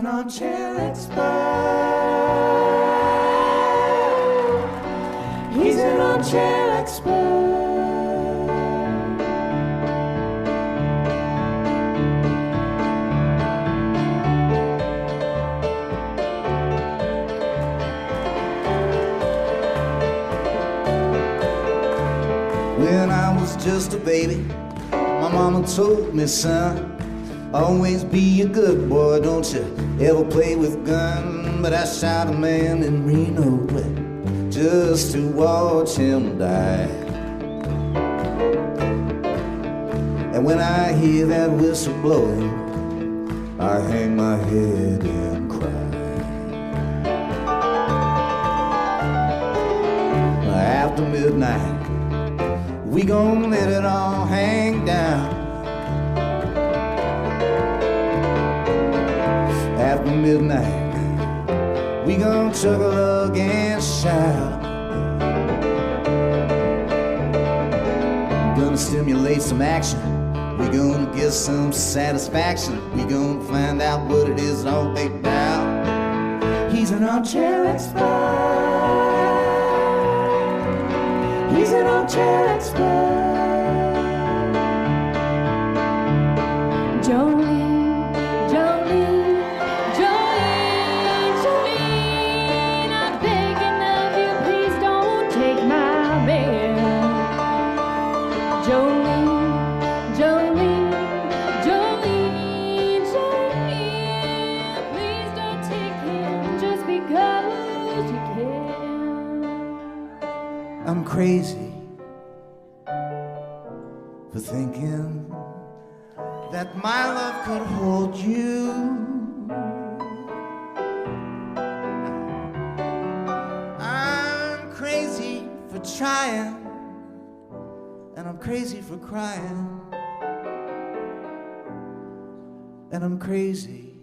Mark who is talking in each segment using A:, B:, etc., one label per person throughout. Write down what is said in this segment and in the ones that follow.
A: an armchair expert. He's an armchair expert. When I was just a baby, my mama told me, son, always be a good boy, don't you ever play with gun. But I shot a man in Reno just to watch him die. And when I hear that whistle blowing, I hang my head and cry. After midnight, we gon' let it all hang down. After midnight, we gon' chug a lug and shout. Gonna stimulate some action. We gonna get some satisfaction. We gonna find out what it is all about. He's an armchair expert. He's an armchair expert. Jolene, Jolene, Jolene, Jolene, I'm begging of you, please don't take my bed. Jolene, Jolene, Jolene, Jolene, please don't take him just because you can. I'm crazy for thinking that my love could hold you. I'm crazy for trying, and I'm crazy for crying, and I'm crazy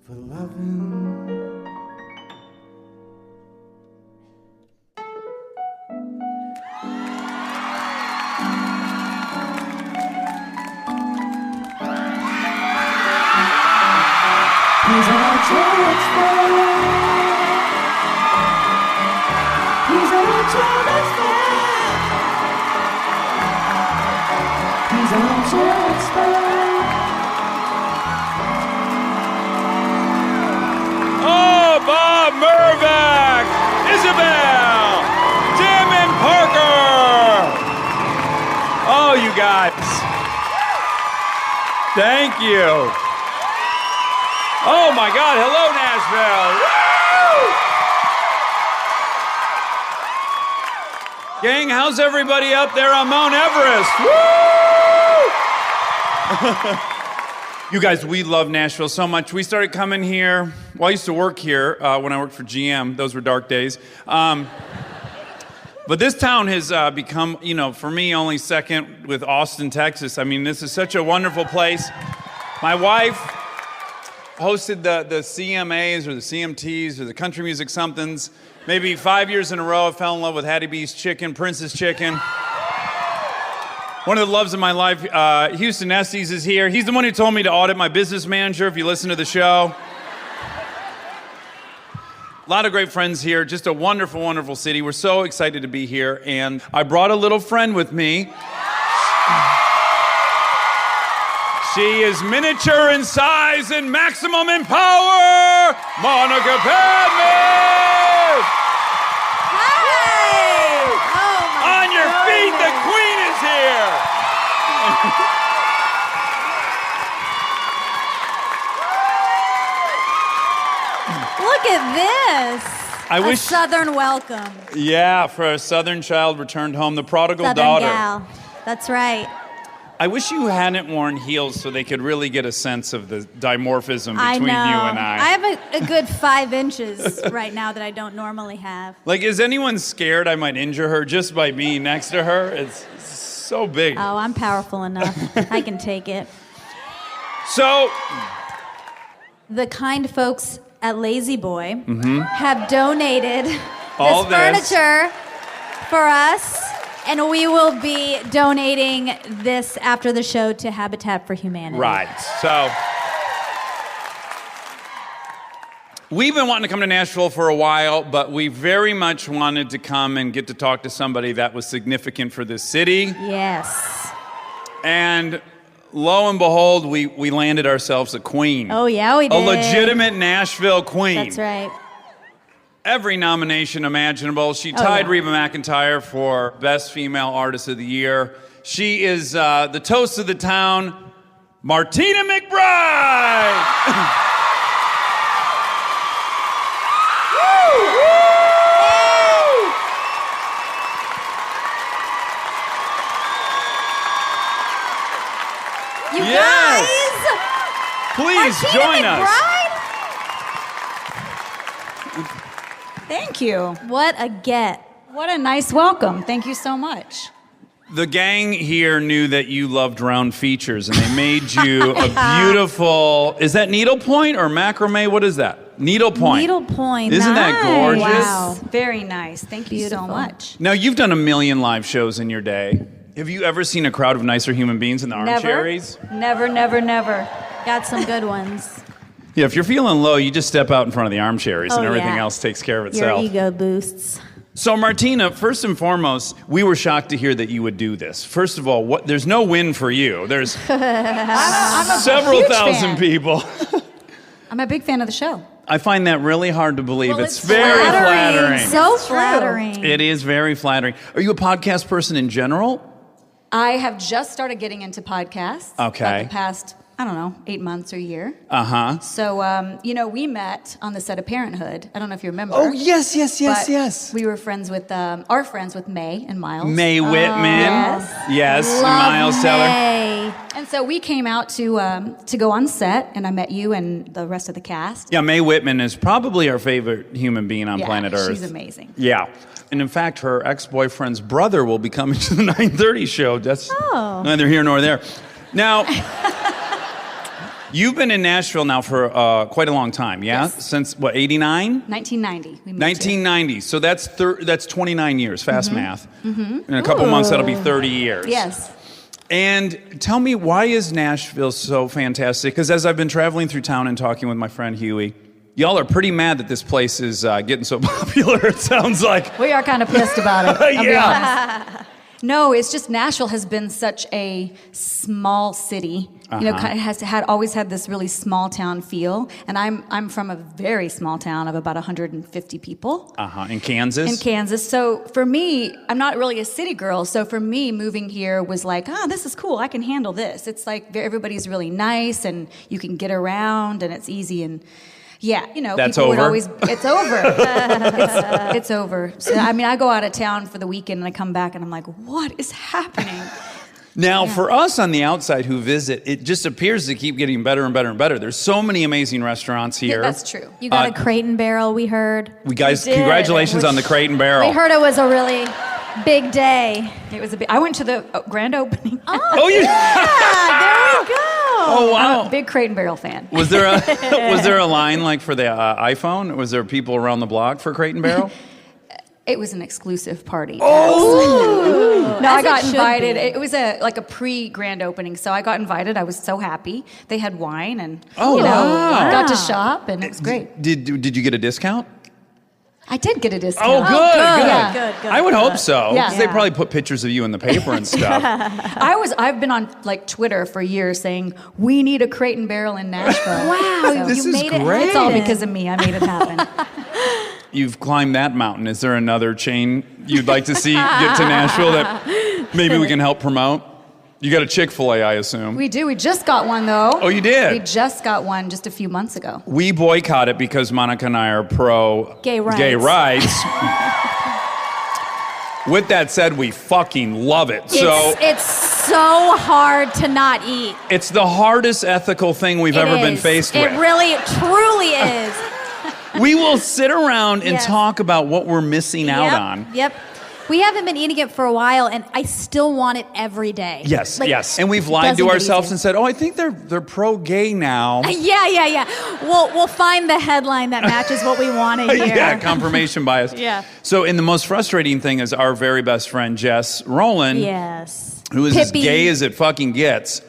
A: for loving. He's an armchair expert. He's an armchair expert. He's an armchair expert.
B: Oh, Bob Mervac, Isabel, Tim and Parker. Oh, you guys. Thank you. Oh my God, hello Nashville! Woo! Gang, how's everybody up there on Mount Everest? Woo! You guys, we love Nashville so much. We started coming here, well, I used to work here when I worked for GM. Those were dark days. But this town has become, you know, for me, only second with Austin, Texas. I mean, this is such a wonderful place. My wife hosted the CMAs or the CMTs or the country music somethings. Maybe 5 years in a row, I fell in love with Hattie B's Chicken, Prince's Chicken. One of the loves of my life, Houston Estes is here. He's the one who told me to audit my business manager, if you listen to the show. A lot of great friends here, just a wonderful, wonderful city. We're so excited to be here, and I brought a little friend with me. She is miniature in size and maximum in power, Monica Padman!
C: Hi! Oh my
B: On your feet, the queen is here!
C: Look at this!
B: I wish-
C: A Southern welcome.
B: Yeah, for a Southern child returned home, the prodigal
C: Southern
B: daughter.
C: gal. That's right.
B: I wish you hadn't worn heels so they could really get a sense of the dimorphism
C: I
B: between
C: know.
B: you and I.
C: I have a good 5 inches right now that I don't normally have.
B: Like, is anyone scared I might injure her just by being next to her? It's so big.
C: Oh, I'm powerful enough. I can take it.
B: So,
C: The kind folks at Lazy Boy have donated
B: All
C: this
B: this.
C: furniture for us. And we will be donating this after the show to Habitat for Humanity.
B: right. So, We've been wanting to come to Nashville for a while, but we very much wanted to come and get to talk to somebody that was significant for this city.
C: Yes.
B: And lo and behold, we landed ourselves a queen.
C: Oh, yeah, we did.
B: A legitimate Nashville queen.
C: That's right.
B: Every nomination imaginable. She tied Reba McEntire for Best Female Artist of the Year. She is the toast of the town, Martina McBride. You guys, please
C: Martina
B: join us.
D: Thank you.
C: What a get.
D: What a nice welcome. Thank you so much.
B: The gang here knew that you loved round features, and they made you a beautiful. Is that needlepoint or macrame? What is that? Needlepoint.
C: Needlepoint.
B: Isn't that gorgeous?
C: Wow.
D: Very nice. Thank you so much.
B: Now, you've done 1 million live shows in your day. Have you ever seen a crowd of nicer human beings in the Armchaires?
D: Never.
C: Got some good ones.
B: Yeah, if you're feeling low, you just step out in front of the Armchaires and everything else takes care of itself.
C: Your ego boosts.
B: So, Martina, first and foremost, we were shocked to hear that you would do this. First of all, there's no win for you. There's
D: I'm a
B: several
D: huge
B: thousand
D: fan.
B: people.
D: I'm a big fan of the show.
B: I find that really hard to believe.
C: Well,
B: it's very flattering.
C: So
D: It's true.
C: flattering.
B: It is very flattering. Are you a podcast person in general?
D: I have just started getting into podcasts.
B: Okay.
D: Like the past, 8 months or a year.
B: Uh-huh.
D: So, we met on the set of Parenthood. I don't know if you remember.
B: Oh, yes.
D: But we were friends with, with May and Miles.
B: May Whitman. Yes,
C: Love
B: Miles Teller.
C: May.
D: And so we came out to go on set, and I met you and the rest of the cast.
B: Yeah, May Whitman is probably our favorite human being on planet Earth.
D: She's amazing.
B: Yeah. And in fact, her ex-boyfriend's brother will be coming to the 9:30 show. That's neither here nor there. Now, you've been in Nashville now for quite a long time, yeah?
D: Yes.
B: Since, what, 89?
D: 1990. We moved
B: 1990. So that's 29 years, fast math. In a couple months, that'll be 30 years.
D: here. Yes.
B: And tell me, why is Nashville so fantastic? Because as I've been traveling through town and talking with my friend Huey, y'all are pretty mad that this place is getting so popular, it sounds like.
D: We are kind of pissed about it. I'll be
B: Yeah.
D: honest. No, it's just Nashville has been such a small city. You know, kind of always had this really small town feel. And I'm from a very small town of about 150 people.
B: In Kansas?
D: In Kansas. So for me, I'm not really a city girl. So for me, moving here was like, this is cool. I can handle this. It's like everybody's really nice and you can get around and it's easy and. Yeah,
B: That's
D: people would
B: over?
D: always. It's over. it's over. So, I go out of town for the weekend and I come back and I'm like, what is happening?
B: Now, for us on the outside who visit, it just appears to keep getting better and better and better. There's so many amazing restaurants here.
D: That's true.
C: You got a Crate and Barrel, we heard.
B: Congratulations on the Crate and Barrel.
C: We heard it was a really big day.
D: It was I went to the grand opening.
B: Oh, you?
C: Yeah, there we go.
B: Oh, wow.
D: I'm a big Crate and Barrel fan.
B: Was there a line like for the iPhone? Was there people around the block for Crate and Barrel?
D: It was an exclusive party.
B: Oh!
D: No, I
C: As
D: got
C: it should
D: invited.
C: be.
D: It was a pre-grand opening, so I got invited. I was so happy. They had wine and
B: wow.
D: got to shop, and it was great.
B: Did you get a discount?
D: I did get a
B: Oh,
D: discount.
B: good.
D: Yeah.
C: Good.
B: I would hope so.
D: Yeah.
B: 'Cause they probably put pictures of you in the paper and stuff.
D: I've been on Twitter for years saying we need a Crate and Barrel in Nashville.
C: Wow,
B: This
C: you
B: is
C: made it
B: great.
D: It's all
C: happen.
D: because of me. I made it happen.
B: You've climbed that mountain. Is there another chain you'd like to see get to Nashville that maybe we can help promote? You got a Chick-fil-A, I assume.
D: We do. We just got one though.
B: Oh, you did?
D: We just got one just a few months ago.
B: We boycott it because Monica and I are pro
C: Gay rights.
B: With that said, we fucking love it.
C: It's so hard to not eat.
B: It's the hardest ethical thing we've ever been faced with.
C: It really, truly is.
B: We will sit around and
C: Yes.
B: talk about what we're missing out on.
C: Yep. We haven't been eating it for a while, and I still want it every day.
B: Yes,
C: Like,
B: yes. And we've
C: it
B: lied to
C: doesn't get
B: ourselves
C: easier.
B: and said, I think they're pro-gay now.
C: Yeah. We'll find the headline that matches what we want to hear.
B: Yeah, confirmation bias.
C: Yeah.
B: So, and the most frustrating thing is our very best friend, Jess Rowland,
C: Yes.
B: who is as
C: Pippi.
B: gay as it fucking gets.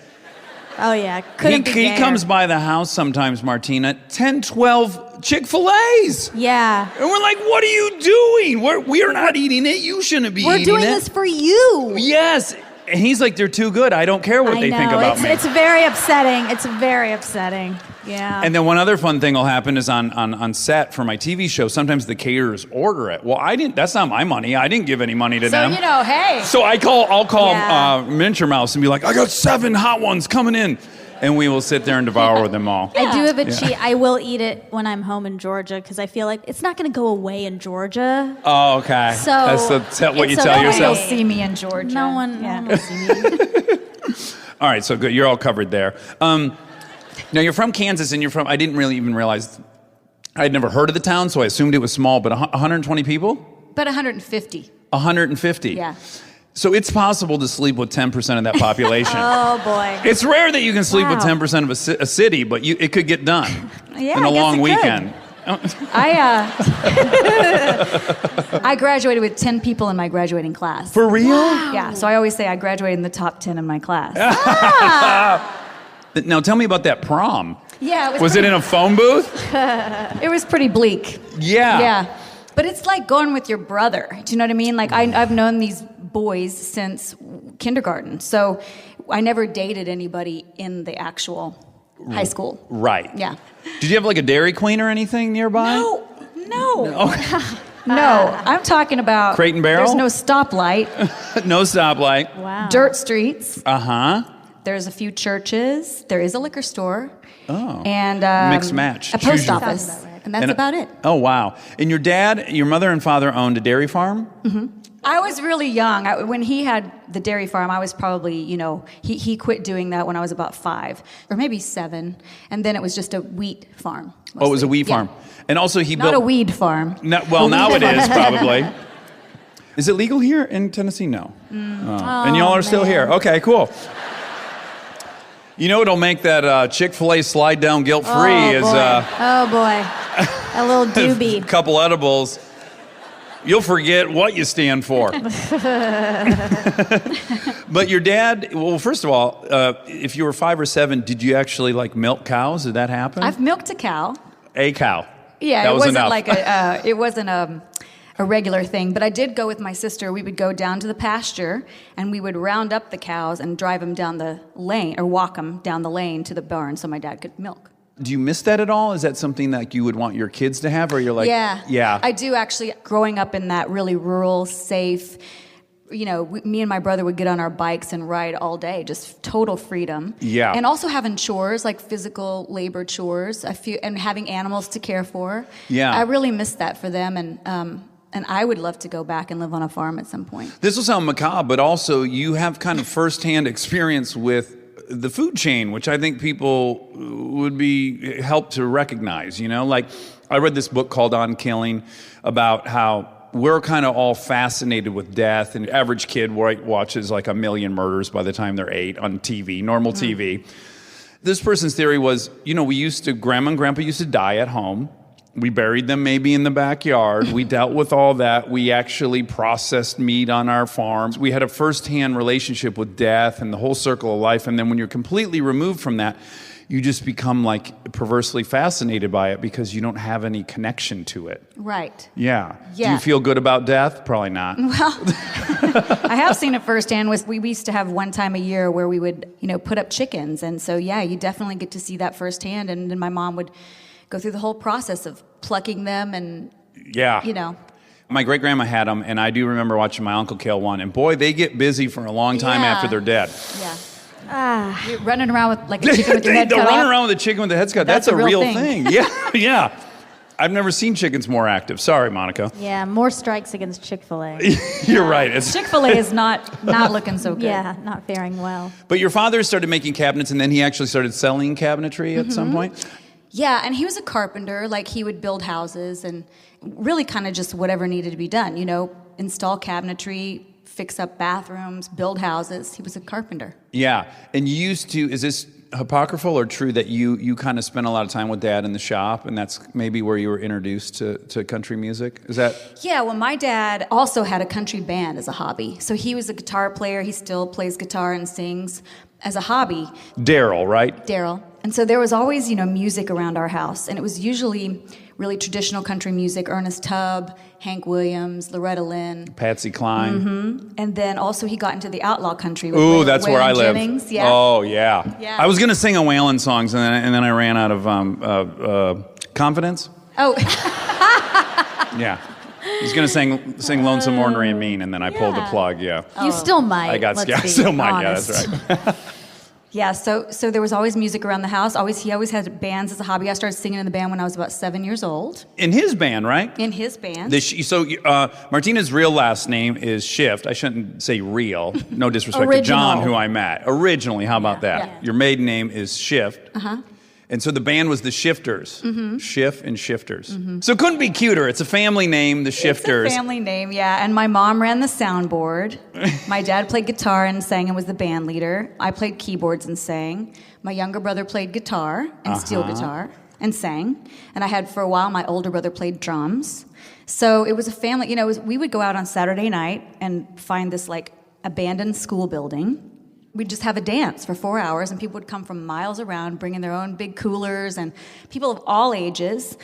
C: Oh, yeah. Couldn't be
B: He
C: gayer.
B: comes by the house sometimes, Martina, 10, 12 Chick-fil-A's.
C: Yeah.
B: And we're like, what are you doing? We are not eating it. You shouldn't be
C: We're
B: eating
C: doing
B: it.
C: this for you.
B: Yes. And he's like, they're too good. I don't care what they think about me.
C: It's very upsetting. It's very upsetting. Yeah.
B: And then one other fun thing will happen is on set for my TV show, sometimes the caterers order it. Well, that's not my money. I didn't give any money to them.
D: So, hey.
B: So I'll call
C: Yeah.
B: Miniature Mouse and be like, I got 7 hot ones coming in. And we will sit there and devour them all.
C: I do have a cheat. I will eat it when I'm home in Georgia because I feel like it's not going to go away in Georgia.
B: Oh, okay.
C: So
B: That's what you
C: it's
B: tell
C: okay.
B: yourself?
D: You'll see me in Georgia.
C: No one will see me.
B: All right, so good. You're all covered there. Now, you're from Kansas, and I didn't really even realize, I had never heard of the town, so I assumed it was small, but 120 people?
D: But 150.
B: 150.
D: Yeah.
B: So it's possible to sleep with 10% of that population.
C: Oh, boy.
B: It's rare that you can sleep with
C: Wow.
B: 10% of a city, but it could get done
D: Yeah,
B: in a
D: I guess
B: long
D: it could.
B: weekend.
D: I graduated with 10 people in my graduating class.
B: For real?
D: Yeah, so I always say I graduated in the top 10 in my class.
B: Now tell me about that prom.
D: Yeah,
B: Was it in a phone booth?
D: It was pretty bleak.
B: Yeah.
D: Yeah. But it's like going with your brother. Do you know what I mean? Like, I've known these boys since kindergarten. So I never dated anybody in the actual high school.
B: Right.
D: Yeah.
B: Did you have like a Dairy Queen or anything nearby?
D: No.
B: Okay.
D: No, I'm talking about
B: Crate and Barrel?
D: There's no stoplight,
B: No stoplight.
C: Wow.
D: dirt streets.
B: Uh-huh.
D: There's a few churches. There is a liquor store.
B: Oh.
D: And
B: Mixed match.
D: a
B: Choose
D: post
B: your-
D: office.
C: Sounds about right.
D: And that's about it.
B: Oh, wow. And your mother and father owned a dairy farm?
D: I was really young. When he had the dairy farm, I was probably, he quit doing that when I was about 5 or maybe 7. And then it was just a wheat farm.
B: Oh, it was a
D: mostly.
B: wheat farm. And also he
D: Not
B: built...
D: a weed farm.
B: No, well, now it is, probably. Is it legal here in Tennessee? No. Oh. And y'all are still here. Okay, cool. You know what'll make that Chick-fil-A slide down guilt-free is
C: Oh, boy. A little
B: a
C: doobie.
B: couple edibles. You'll forget what you stand for. But your dad, well, first of all, if you were 5 or 7, did you actually like milk cows? Did that happen?
D: I've milked a cow.
B: A cow.
D: Yeah,
B: That
D: it
B: was
D: wasn't
B: enough.
D: like it wasn't a regular thing. But I did go with my sister. We would go down to the pasture and we would round up the cows and drive them down the lane or walk them down the lane to the barn so my dad could milk.
B: Do you miss that at all? Is that something that you would want your kids to have, or you're like, yeah,
D: I do actually. Growing up in that really rural, safe, me and my brother would get on our bikes and ride all day, just total freedom.
B: Yeah.
D: And also having chores, like physical labor chores, and having animals to care for.
B: Yeah.
D: I really miss that for them, and I would love to go back and live on a farm at some point.
B: This will sound macabre, but also you have kind of firsthand experience with the food chain, which I think people would be helped to recognize. Like I read this book called On Killing about how we're kind of all fascinated with death, and the average kid watches like 1 million murders by the time they're 8 on TV, normal TV. This person's theory was, Grandma and Grandpa used to die at home. We buried them maybe in the backyard. We dealt with all that. We actually processed meat on our farms. We had a firsthand relationship with death and the whole circle of life. And then when you're completely removed from that, you just become like perversely fascinated by it because you don't have any connection to it.
D: Right.
B: Yeah. Do
D: Yeah.
B: you feel good about death? Probably not.
D: Well, I have seen it firsthand. We used to have one time a year where we would, put up chickens. And so, yeah, you definitely get to see that firsthand. And then my mom would go through the whole process of plucking them and,
B: Yeah. My great-grandma had them, and I do remember watching my Uncle kill one. And boy, they get busy for a long time
D: Yeah.
B: after they're dead.
D: Yeah. You're running around with like a chicken with your head
B: They're
D: cut
B: running
D: off.
B: around with a chicken with the head cut.
D: That's
B: That's
D: a
B: a
D: real
B: real
D: thing.
B: thing. Yeah, yeah. I've never seen chickens more active. Sorry, Monica.
C: Yeah, more strikes against Chick-fil-A.
B: You're right. It's,
D: Chick-fil-A is not looking so good.
C: Yeah, not faring well.
B: but your father started making cabinets, and then he actually started selling cabinetry at some point?
D: Yeah, and he was a carpenter. Like, he would build houses and really kind of just whatever needed to be done, install cabinetry, fix up bathrooms, build houses. He was a carpenter.
B: Yeah. And you used to, is this apocryphal or true that you kind of spent a lot of time with Dad in the shop, and that's maybe where you were introduced to country music? Is that?
D: Yeah, well, my dad also had a country band as a hobby. So he was a guitar player. He still plays guitar and sings. as a hobby.
B: Daryl, right?
D: Daryl. And so there was always, music around our house. And it was usually really traditional country music, Ernest Tubb, Hank Williams, Loretta Lynn.
B: Patsy Cline.
D: Mm-hmm. And then also he got into the outlaw country with
B: Ooh, that's where I
D: Waylon
B: live.
D: Jennings. Yeah.
B: Oh, yeah.
D: Yeah.
B: I was going to sing a Waylon songs, and then I ran out of confidence.
D: Oh.
B: Yeah. I was going to sing Lonesome, Ornery, and Mean, and then I pulled the plug, yeah.
C: You still might.
B: I got
C: let's
B: scared.
C: be
B: Still might,
C: honest.
B: yeah, that's right.
D: Yeah, so there was always music around the house. He always had bands as a hobby. I started singing in the band when I was about 7 years old.
B: In his band, right?
D: In his band.
B: Martina's real last name is Shift. I shouldn't say real. No disrespect to
C: Original.
B: John, who I met. Originally, how about that?
D: Yeah.
B: Your maiden name is Shift.
D: Uh-huh.
B: And so the band was the Shifters.
D: Mm-hmm.
B: Shift and Shifters. Mm-hmm. So it couldn't be cuter. It's a family name, the Shifters.
D: It's a family name, yeah. And my mom ran the soundboard. My dad played guitar and sang and was the band leader. I played keyboards and sang. My younger brother played guitar and steel guitar and sang. And I had, for a while, my older brother played drums. So it was a family, we would go out on Saturday night and find this, abandoned school building. We'd just have a dance for 4 hours, and people would come from miles around, bringing their own big coolers, and people of all ages,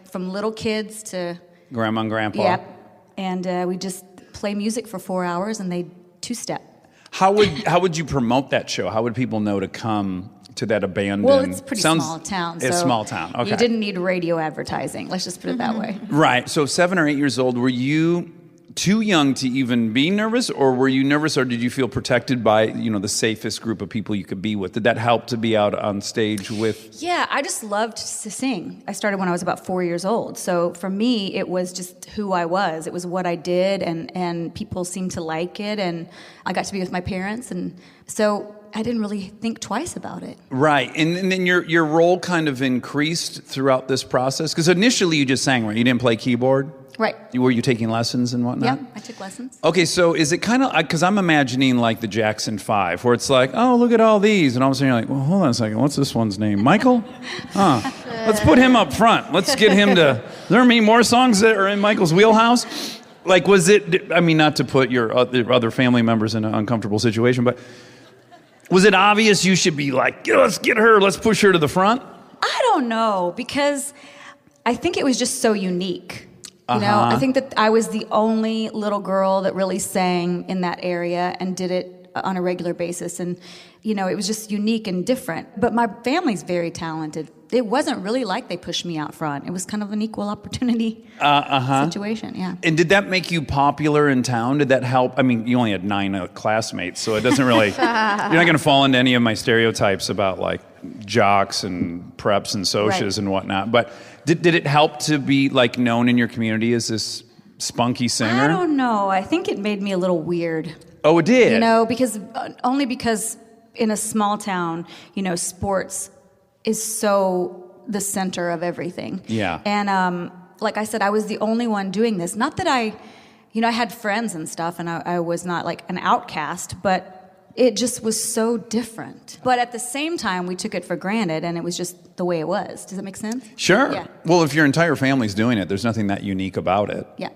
D: from little kids to...
B: Grandma and Grandpa.
D: Yep. And we just play music for 4 hours, and they two-step.
B: How would you promote that show? How would people know to come to that abandoned...
D: Well, it's a pretty small town.
B: It's
D: so
B: small town, okay.
D: You didn't need radio advertising. Let's just put it that way.
B: Right. So 7 or 8 years old, were you too young to even be nervous, or were you nervous, or did you feel protected by, the safest group of people you could be with? Did that help to be out on stage with?
D: Yeah, I just loved to sing. I started when I was about 4 years old. So for me, it was just who I was. It was what I did, and people seemed to like it, and I got to be with my parents, and so I didn't really think twice about it.
B: Right. And then your role kind of increased throughout this process? Because initially you just sang, right? You didn't play keyboard?
D: Right.
B: Were you taking lessons and whatnot?
D: Yeah, I took lessons.
B: Okay, so is it kind of, because I'm imagining like the Jackson 5, where it's like, oh, look at all these, and all of a sudden you're like, well, hold on a second, what's this one's name? Michael? Let's put him up front. Let's get him to, there are more songs that are in Michael's wheelhouse? Was it, not to put your other family members in an uncomfortable situation, but was it obvious you should be like, let's get her, let's push her to the front?
D: I don't know, because I think it was just so unique. I think that I was the only little girl that really sang in that area and did it on a regular basis. And, it was just unique and different. But my family's very talented. It wasn't really like they pushed me out front. It was kind of an equal opportunity situation, yeah.
B: And did that make you popular in town? Did that help? You only had 9 classmates, so it doesn't really... You're not going to fall into any of my stereotypes about, jocks and preps and socias and whatnot. But did it help to be, known in your community as this spunky singer?
D: I don't know. I think it made me a little weird.
B: Oh, it did?
D: Because in a small town, sports is so the center of everything.
B: Yeah.
D: And like I said, I was the only one doing this. Not that I had friends and stuff, and I was not an outcast, but it just was so different. But at the same time, we took it for granted, and it was just the way it was. Does that make sense?
B: Sure.
D: Yeah.
B: Well, if your entire family's doing it, there's nothing that unique about it.
D: Yeah.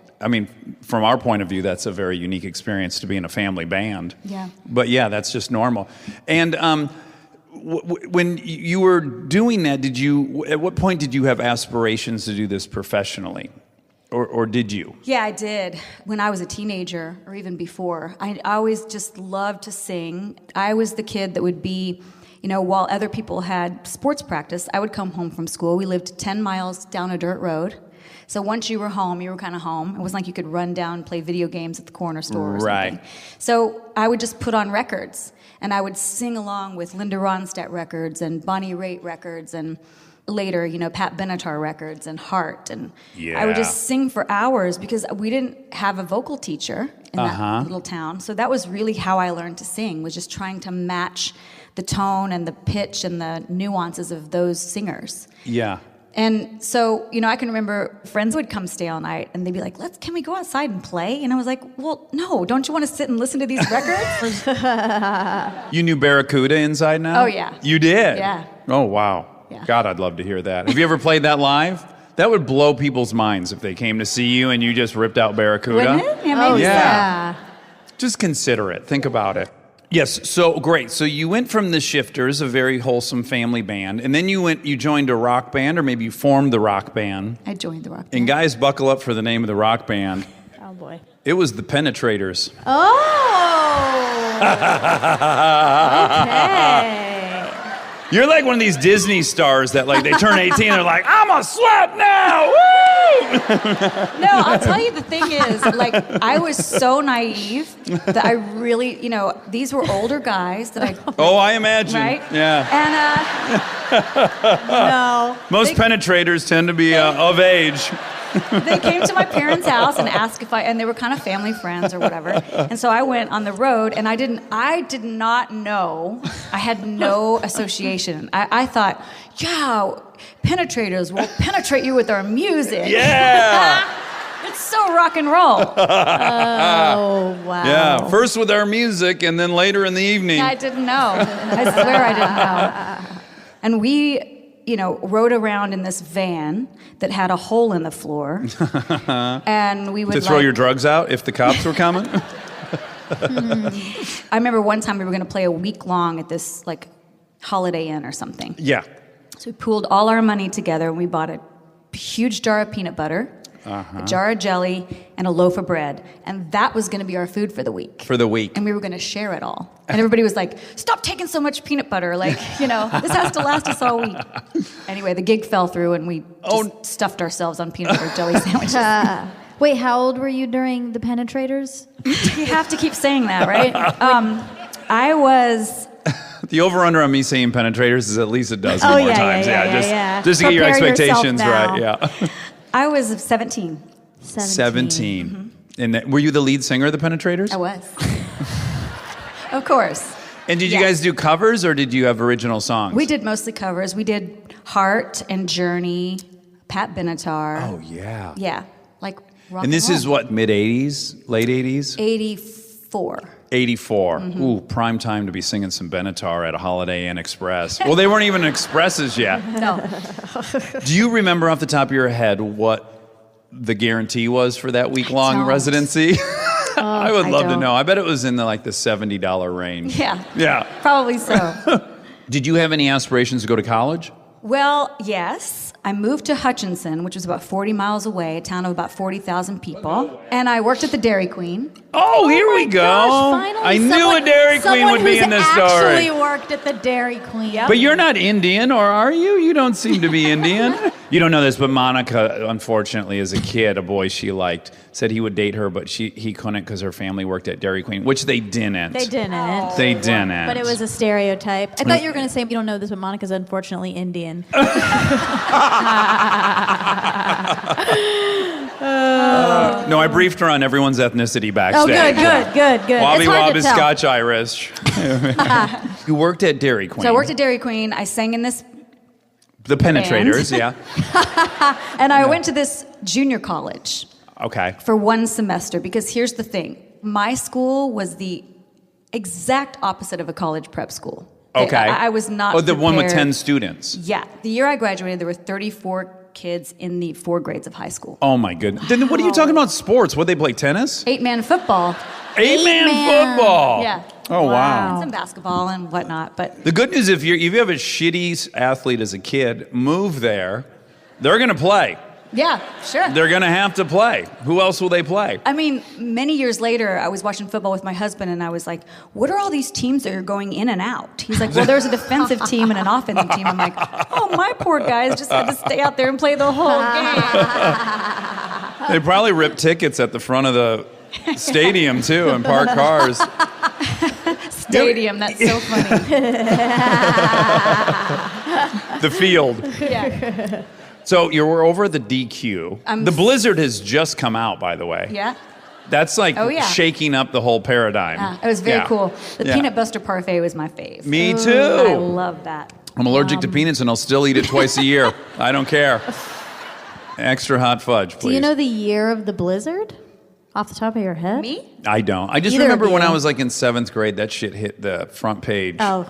B: From our point of view, that's a very unique experience to be in a family band.
D: Yeah.
B: But yeah, that's just normal. And when you were doing that, at what point did you have aspirations to do this professionally? Or did you?
D: Yeah, I did. When I was a teenager, or even before, I always just loved to sing. I was the kid that would be, while other people had sports practice, I would come home from school. We lived 10 miles down a dirt road. So once you were home, you were kind of home. It wasn't like you could run down and play video games at the corner store or something. So I would just put on records, and I would sing along with Linda Ronstadt records and Bonnie Raitt records, and later, Pat Benatar records and Heart. And I would just sing for hours because we didn't have a vocal teacher in that little town. So that was really how I learned to sing, was just trying to match the tone and the pitch and the nuances of those singers.
B: Yeah.
D: And so, I can remember friends would come stay all night, and they'd be like, can we go outside and play? And I was like, well, no, don't you want to sit and listen to these records?
B: You knew Barracuda inside now?
D: Oh, yeah.
B: You did?
D: Yeah.
B: Oh, wow.
D: Yeah.
B: God, I'd love to hear that. Have you ever played that live? That would blow people's minds if they came to see you and you just ripped out Barracuda.
D: Wouldn't it? Yeah, maybe
B: yeah. Just consider it. Think about it. Yes, so great. So you went from the Shifters, a very wholesome family band, and then you joined a rock band, or maybe you formed the rock band.
D: I joined the rock band.
B: And guys, buckle up for the name of the rock band.
C: Oh, boy.
B: It was the Penetrators.
C: Oh! Okay.
B: You're like one of these Disney stars that like they turn 18 and they're like, I'm a slut now! Woo!
D: No, I'll tell you the thing is, like, I was so naive that I really, these were older guys that I...
B: Oh, I imagine.
D: Right?
B: Yeah.
D: And,
C: No.
B: Most penetrators tend to be of age.
D: they came to my parents' house and asked and they were kind of family friends or whatever. And so I went on the road, and I did not know, I had no association. I thought, yeah, penetrators will penetrate you with our music.
B: Yeah.
D: It's so rock and roll.
C: Oh, wow.
B: Yeah, first with our music and then later in the evening.
D: I didn't know. I swear I didn't know. And we, rode around in this van that had a hole in the floor. And we would
B: to throw your drugs out if the cops were coming?
D: I remember one time we were going to play a week long at this Holiday Inn or something.
B: Yeah.
D: So we pooled all our money together and we bought a huge jar of peanut butter, a jar of jelly, and a loaf of bread. And that was going to be our food for the week.
B: For the week.
D: And we were going to share it all. And everybody was like, stop taking so much peanut butter. This has to last us all week. Anyway, the gig fell through and we just stuffed ourselves on peanut butter jelly sandwiches.
C: Wait, how old were you during the Penetrators?
D: You have to keep saying that, right? I was...
B: The over-under on me saying penetrators is at least a dozen more times.
C: Yeah.
B: Just to get your
C: Prepare
B: expectations
C: yourself
B: right.
C: now.
B: Yeah.
D: I was 17.
B: 17.
C: Mm-hmm.
B: And were you the lead singer of the Penetrators?
D: I was. Of course.
B: And did you guys do covers or did you have original songs?
D: We did mostly covers. We did Heart and Journey, Pat Benatar.
B: Oh, yeah.
D: Yeah, like rock
B: And this
D: roll.
B: is what, mid-80s? Late 80s?
D: 84.
B: 84. Ooh, prime time to be singing some Benatar at a Holiday Inn Express. Well, they weren't even Expresses yet.
D: No.
B: Do you remember off the top of your head what the guarantee was for that week-long
D: don't.
B: residency? I would love to
D: don't.
B: know. I bet it was in the $70 range.
D: Yeah.
B: Yeah.
D: Probably so.
B: Did you have any aspirations to go to college?
D: Well, yes. I moved to Hutchinson, which was about 40 miles away, a town of about 40,000 people. And I worked at the Dairy Queen.
B: Oh, here we go.
C: Gosh, finally,
B: I knew a Dairy Queen would be in this story.
C: Actually worked at the Dairy Queen.
B: But you're not Indian, or are you? You don't seem to be Indian. You don't know this, but Monica, unfortunately, as a kid, a boy she liked, said he would date her, but he couldn't because her family worked at Dairy Queen, which they didn't.
C: They didn't.
B: They didn't.
C: But it was a stereotype. I thought you were going to say, you don't know this, but Monica's unfortunately Indian.
B: No, I briefed her on everyone's ethnicity backstage.
C: Oh, good.
B: Wobby
C: It's hard
B: Wob
C: to
B: is
C: tell.
B: Scotch-Irish. You worked at Dairy Queen.
D: So I worked at Dairy Queen. I sang in this,
B: The Penetrators, yeah.
D: and I went to this junior college
B: Okay.
D: for one semester because here's the thing. My school was the exact opposite of a college prep school.
B: Okay.
D: I was not
B: Oh, the one with
D: prepared.
B: 10 students.
D: Yeah. The year I graduated, there were 34 kids in the 4 grades of high school.
B: Oh, my goodness. Then what are you talking about sports? What, they play tennis?
D: 8-man football.
B: Eight-man football.
D: Yeah.
B: Oh, wow.
D: And some basketball and whatnot, but
B: The good news, if you have a shitty athlete as a kid, move there, they're going to play.
D: yeah, sure.
B: They're going to have to play. Who else will they play?
D: I mean, many years later, I was watching football with my husband, and I was like, what are all these teams that are going in and out? He's like, well, there's a defensive team and an offensive team. I'm like, oh, my poor guys just had to stay out there and play the whole game.
B: They probably rip tickets at the front of the stadium, too, and park cars.
D: Stadium, that's so funny.
B: The field.
D: Yeah.
B: So you're over at the DQ. The Blizzard has just come out, by the way.
D: Yeah?
B: That's like
D: Oh, yeah.
B: shaking up the whole paradigm.
D: Yeah, it was very
B: Yeah.
D: cool. The
B: Yeah.
D: peanut buster parfait was my fave.
B: Me too.
D: I love that.
B: I'm allergic to peanuts, and I'll still eat it twice a year. I don't care. Extra hot fudge, please.
C: Do you know the year of the blizzard? Off the top of your head?
D: Me?
B: I don't. I just
C: Either
B: remember
C: of
B: when
C: you.
B: I was like in 7th grade, that shit hit the front page.
C: Oh.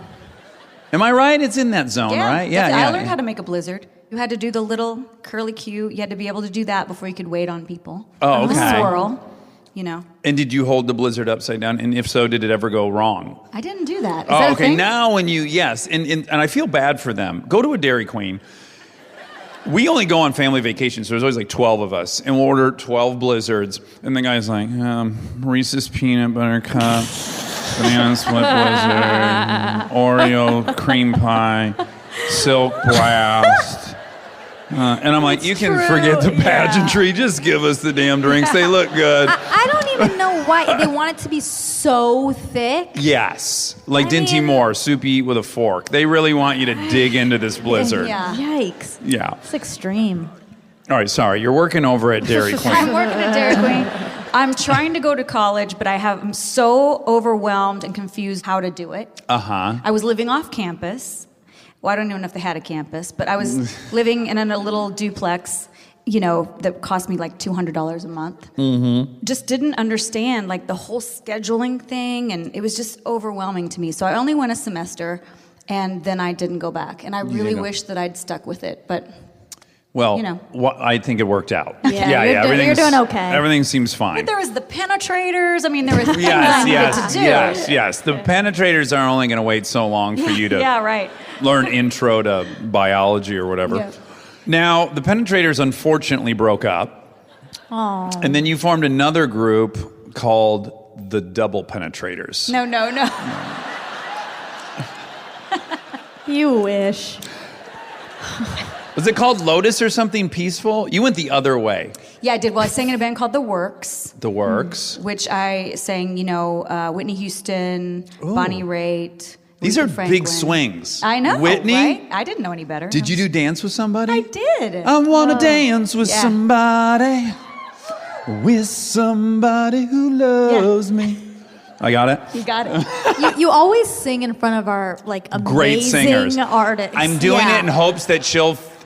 B: Am I right? It's in that zone, right? Yeah,
D: I
B: yeah.
D: learned how to make a blizzard. You had to do the little curly Q. You had to be able to do that before you could wait on people.
B: Oh,
D: And the
B: okay.
D: swirl. you know.
B: And did you hold the blizzard upside down? And if so, did it ever go wrong?
D: I didn't do that. Is that a
B: okay.
D: thing?
B: Now when you, yes. And I feel bad for them. Go to a Dairy Queen. We only go on family vacations, so there's always like 12 of us, and we'll order 12 blizzards, and the guy's like, Reese's peanut butter cup, banana split blizzard, Oreo cream pie, silk blast. And I'm like, you can forget the pageantry, just give us the damn drinks, they look good.
C: I don't even know why they want it to be so thick.
B: Yes, like Dinty Moore, soup you eat with a fork. They really want you to dig into this blizzard.
D: Yeah.
C: Yikes.
B: Yeah.
C: It's extreme.
B: All right, sorry, you're working over at Dairy
D: I'm
B: Queen.
D: working at Dairy Queen. I'm trying to go to college, but I'm so overwhelmed and confused how to do it.
B: Uh-huh.
D: I was living off campus. Well, I don't even know if they had a campus, but I was living in a little duplex, you know, that cost me like $200 a month. Mm-hmm. Just didn't understand like the whole scheduling thing, and it was just overwhelming to me. So I only went a semester, and then I didn't go back. And I really wish that I'd stuck with it, but
B: Well,
D: you know.
B: I think it worked out.
C: Yeah, you're
B: everything's-
C: doing okay.
B: Everything seems fine.
D: But there was the penetrators. I mean, there was things I needed to do.
B: Yes. The penetrators are only going to wait so long for you to
D: Yeah, right.
B: learn intro to biology or whatever.
D: Yeah.
B: Now, the penetrators unfortunately broke up.
C: Oh.
B: And then you formed another group called the double penetrators.
D: No.
C: You wish.
B: Was it called Lotus or something peaceful? You went the other way.
D: Yeah, I did. Well, I sang in a band called The Works,
B: The Works.
D: which I sang, you know, Whitney Houston, Bonnie Raitt.
B: These
D: Aretha
B: are
D: Franklin.
B: big swings.
D: I know,
B: Whitney?
D: right? I didn't know any better.
B: Did you do Dance with Somebody?
D: I did.
B: I want to dance with
D: Yeah.
B: somebody, with somebody who loves me. I got it.
D: You got it.
C: You always sing in front of our like amazing
B: Great singers.
C: artists.
B: I'm doing
C: Yeah.
B: it in hopes that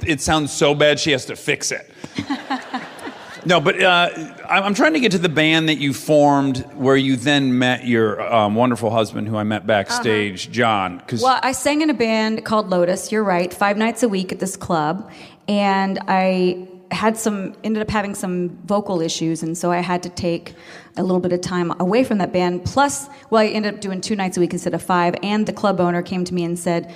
B: it sounds so bad she has to fix it. No, but I'm trying to get to the band that you formed where you then met your wonderful husband who I met backstage, John.
D: Well, I sang in a band called Lotus, you're right, 5 nights a week at this club. And I ended up having some vocal issues, and so I had to take a little bit of time away from that band. Plus, I ended up doing 2 nights a week instead of 5, and the club owner came to me and said,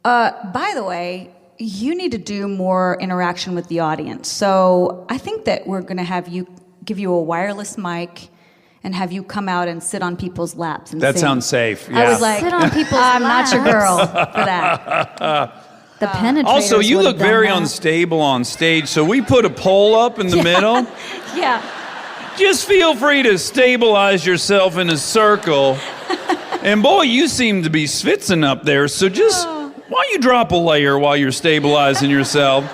D: by the way, you need to do more interaction with the audience. So I think that we're going to give you a wireless mic and have you come out and sit on people's laps and
B: that
D: sing.
B: sounds safe. Yeah.
D: I was like,
C: Sit on people's
D: I'm not your girl
C: laps.
D: for that.
C: The penetrators.
B: Also, you
C: would
B: look
C: have done
B: very
C: that.
B: unstable on stage, so we put a pole up in the middle.
D: Yeah.
B: Just feel free to stabilize yourself in a circle. And boy, you seem to be schwitzing up there, so just why don't you drop a layer while you're stabilizing yourself?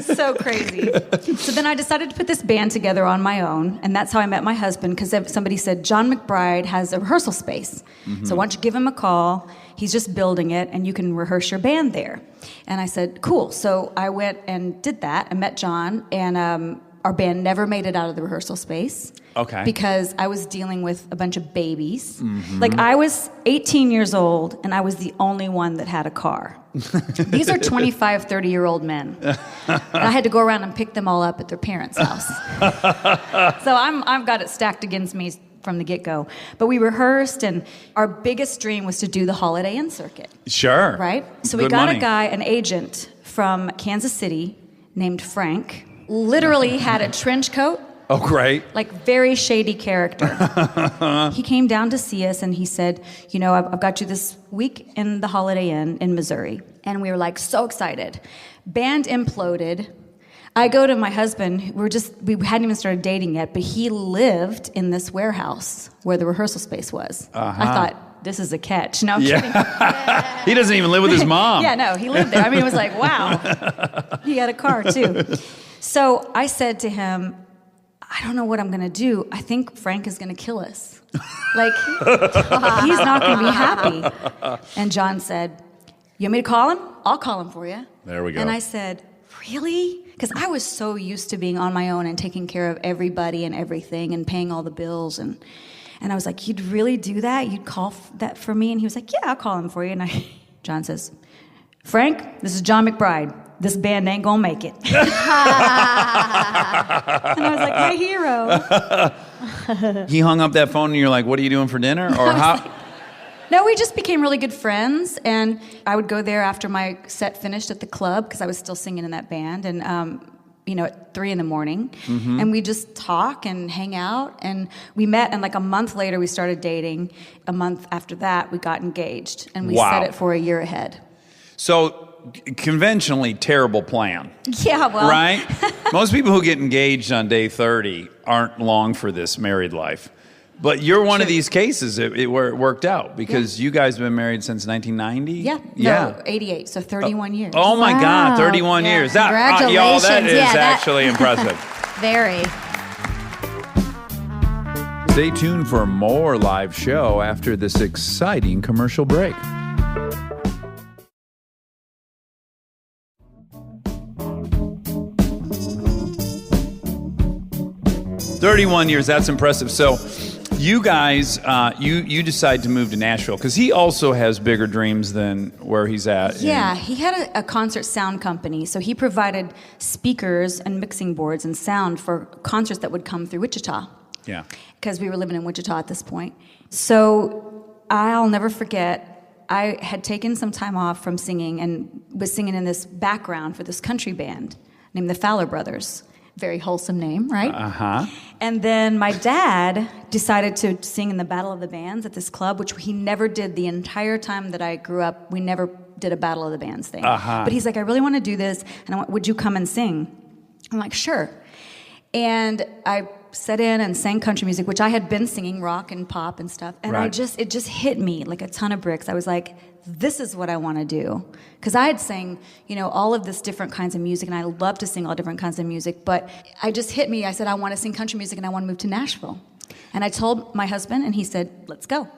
D: So crazy. So then I decided to put this band together on my own, and that's how I met my husband, because somebody said, John McBride has a rehearsal space. So why don't you give him a call? He's just building it, and you can rehearse your band there. And I said, cool. So I went and did that. I met John, and our band never made it out of the rehearsal space.
B: Okay.
D: Because I was dealing with a bunch of babies. Like, I was 18 years old, and I was the only one that had a car. These are 25, 30-year-old men. And I had to go around and pick them all up at their parents' house. So I've got it stacked against me from the get-go. But we rehearsed, and our biggest dream was to do the Holiday Inn circuit.
B: Sure.
D: Right? So we
B: Good
D: got
B: money.
D: a guy, an agent from Kansas City named Frank, literally had a trench coat,
B: Oh, great.
D: like very shady character. He came down to see us, and he said, you know, I've got you this week in the Holiday Inn in Missouri. And we were like so excited. Band imploded. I go to my husband. We hadn't even started dating yet, but he lived in this warehouse where the rehearsal space was. I thought, this is a catch. No, I'm kidding.
B: He doesn't even live with his mom.
D: Yeah, no, he lived there. I mean, it was like, wow. He had a car, too. So I said to him, I don't know what I'm going to do. I think Frank is going to kill us. Like, he's not going to be happy. And John said, you want me to call him? I'll call him for you.
B: There we go.
D: And I said, really? Because I was so used to being on my own and taking care of everybody and everything and paying all the bills. And I was like, you'd really do that? You'd call that for me? And he was like, yeah, I'll call him for you. And John says, Frank, this is John McBride. this band ain't gonna make it. And I was like, my hero.
B: He hung up that phone and you're like, what are you doing for dinner? Or how?
D: No, we just became really good friends, and I would go there after my set finished at the club because I was still singing in that band, and at 3 a.m, and we just talk and hang out, and we met, and like a month later we started dating. A month after that we got engaged, and we set it for a year ahead.
B: So conventionally, terrible plan.
D: Yeah, well.
B: Right? Most people who get engaged on day 30 aren't long for this married life. But you're one of these cases where it worked out because you guys have been married since 1990?
D: Yeah. No, 88, so 31 years.
B: Oh my God, 31 years.
C: Congratulations.
B: Y'all, that is actually impressive.
C: Very.
B: Stay tuned for more live show after this exciting commercial break. "31 years, that's impressive." So you guys, you decide to move to Nashville because he also has bigger dreams than where he's at.
D: Yeah, he had a concert sound company, so he provided speakers and mixing boards and sound for concerts that would come through Wichita.
B: Yeah.
D: Because we were living in Wichita at this point. So I'll never forget, I had taken some time off from singing and was singing in this background for this country band named the Fowler Brothers. Very wholesome name, right?
B: Uh-huh.
D: And then my dad decided to sing in the Battle of the Bands at this club, which he never did the entire time that I grew up. We never did a Battle of the Bands thing.
B: Uh-huh.
D: But he's like, I really want to do this, and would you come and sing? I'm like, sure. And I sat in and sang country music, which I had been singing rock and pop and stuff. And
B: Right.
D: it just hit me like a ton of bricks. I was like, this is what I want to do. Because I had sang, all of this different kinds of music, and I love to sing all different kinds of music, but I just hit me. I said, I want to sing country music, and I want to move to Nashville. And I told my husband, and he said, let's go.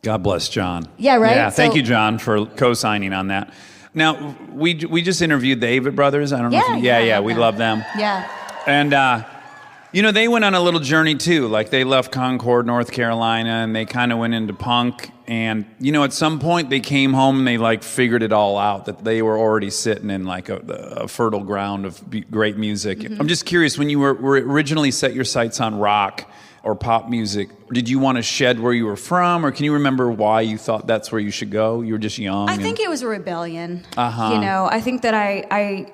B: God bless John.
D: Yeah, right?
B: Yeah, thank
D: So-
B: you, John, for co-signing on that. Now, we just interviewed the Avett Brothers. I don't know if
D: Yeah,
B: we love them.
D: Yeah.
B: And, they went on a little journey too. Like they left Concord, North Carolina, and they kind of went into punk. And, at some point they came home and they figured it all out, that they were already sitting in a fertile ground of great music. Mm-hmm. I'm just curious, when you were originally set your sights on rock or pop music, did you want to shed where you were from, or can you remember why you thought that's where you should go? You were just young.
D: I think it was a rebellion.
B: Uh-huh.
D: I think that I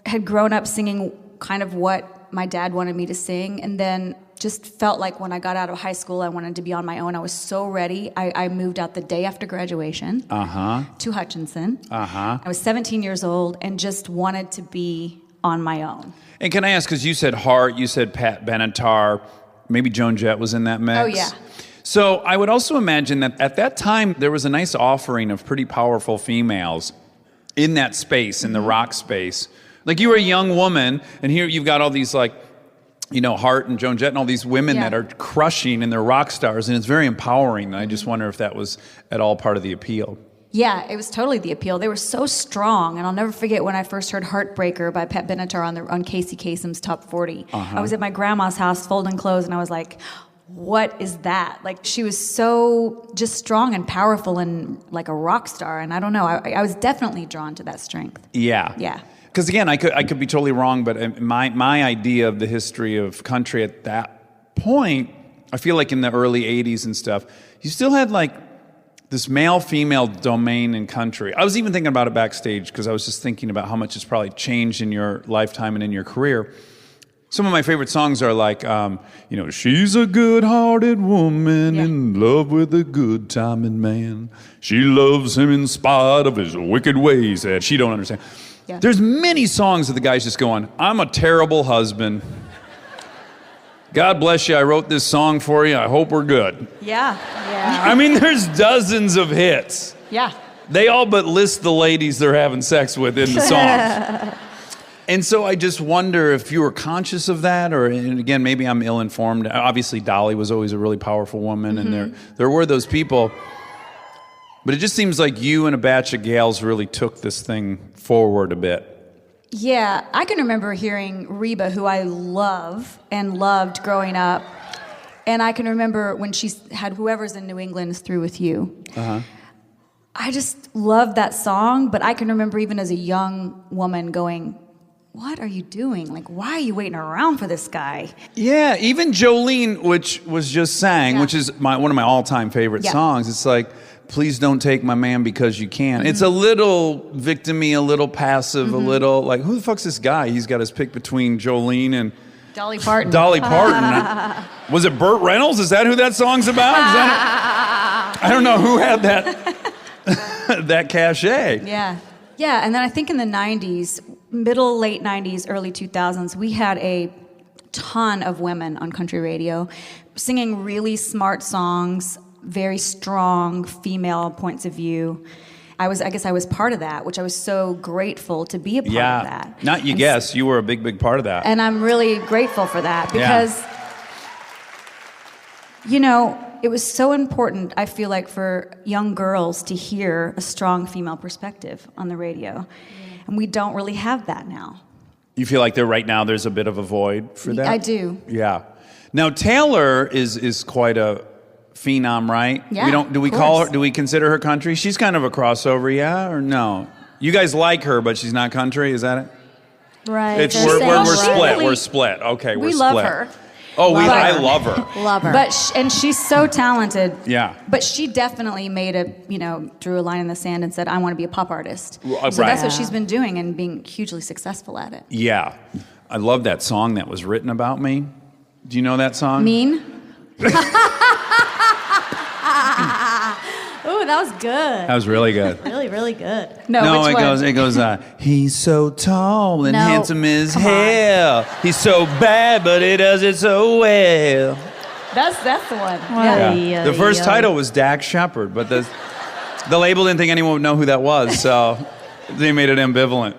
D: had grown up singing kind of what my dad wanted me to sing, and then just felt like when I got out of high school, I wanted to be on my own. I was so ready. I moved out the day after graduation to Hutchinson. I was 17 years old and just wanted to be on my own.
B: And can I ask, because you said Hart, you said Pat Benatar, maybe Joan Jett was in that mix?
D: Oh, yeah.
B: So I would also imagine that at that time, there was a nice offering of pretty powerful females in that space, in the rock space. Like you were a young woman, and here you've got all these Hart and Joan Jett and all these women that are crushing and they're rock stars, and it's very empowering. And I just wonder if that was at all part of the appeal.
D: Yeah, it was totally the appeal. They were so strong, and I'll never forget when I first heard Heartbreaker by Pat Benatar on Casey Kasem's Top 40. I was at my grandma's house folding clothes, and I was like, what is that? She was so just strong and powerful and like a rock star, and I don't know, I was definitely drawn to that strength.
B: Yeah.
D: Yeah.
B: Because again, I could be totally wrong, but my idea of the history of country at that point, I feel like in the early 80s and stuff, you still had this male-female domain in country. I was even thinking about it backstage because I was just thinking about how much it's probably changed in your lifetime and in your career. Some of my favorite songs are she's a good-hearted woman in love with a good-timing man. She loves him in spite of his wicked ways that she don't understand. Yeah. There's many songs of the guys just going, I'm a terrible husband. God bless you, I wrote this song for you. I hope we're good.
D: Yeah.
B: I mean, there's dozens of hits.
D: Yeah.
B: They all but list the ladies they're having sex with in the songs. And so I just wonder if you were conscious of that, and again, maybe I'm ill-informed. Obviously, Dolly was always a really powerful woman, and there were those people. But it just seems like you and a batch of gals really took this thing forward a bit.
D: Yeah, I can remember hearing Reba, who I love and loved growing up. And I can remember when she had Whoever's in New England is Through With You. I just love that song, but I can remember even as a young woman going, what are you doing? Like, why are you waiting around for this guy?
B: Yeah, even Jolene, which was just sang, which is one of my all-time favorite songs. It's like, please don't take my man because you can. Mm-hmm. It's a little victim-y, a little passive, a little like, who the fuck's this guy? He's got his pick between Jolene and
D: Dolly Parton.
B: Dolly Parton. Was it Burt Reynolds? Is that who that song's about? I don't know who had that that cachet.
D: Yeah. Yeah, and then I think in the 90s, late 90s, early 2000s, we had a ton of women on country radio singing really smart songs, very strong female points of view. I guess I was part of that, which I was so grateful to be a part of that.
B: Not you guess, you were a big, big part of that.
D: And I'm really grateful for that because, you know, it was so important, I feel like, for young girls to hear a strong female perspective on the radio. And we don't really have that now.
B: You feel like right now there's a bit of a void for that?
D: I do.
B: Yeah. Now, Taylor is quite a phenom, right?
D: Yeah,
B: do we consider her country? She's kind of a crossover, yeah, or no? You guys like her, but she's not country, is that it?
C: Right.
B: We're split. We're split. Okay, we're
D: we
B: split.
D: love her.
B: Oh, I love her.
C: Love her.
D: But and she's so talented.
B: Yeah.
D: But she definitely drew a line in the sand and said, I want to be a pop artist. So
B: right.
D: that's what she's been doing and being hugely successful at it.
B: Yeah. I love that song that was written about me. Do you know that song?
D: Mean?
C: Ooh, that was good.
B: That was really good.
C: Really, really good.
D: No, which one?
B: It goes, he's so tall and
C: No,
B: handsome as
C: come on.
B: hell. He's so bad, but he does it so well.
D: That's the one.
B: Yeah. The first title was Dax Shepard, but the label didn't think anyone would know who that was, so they made it ambivalent.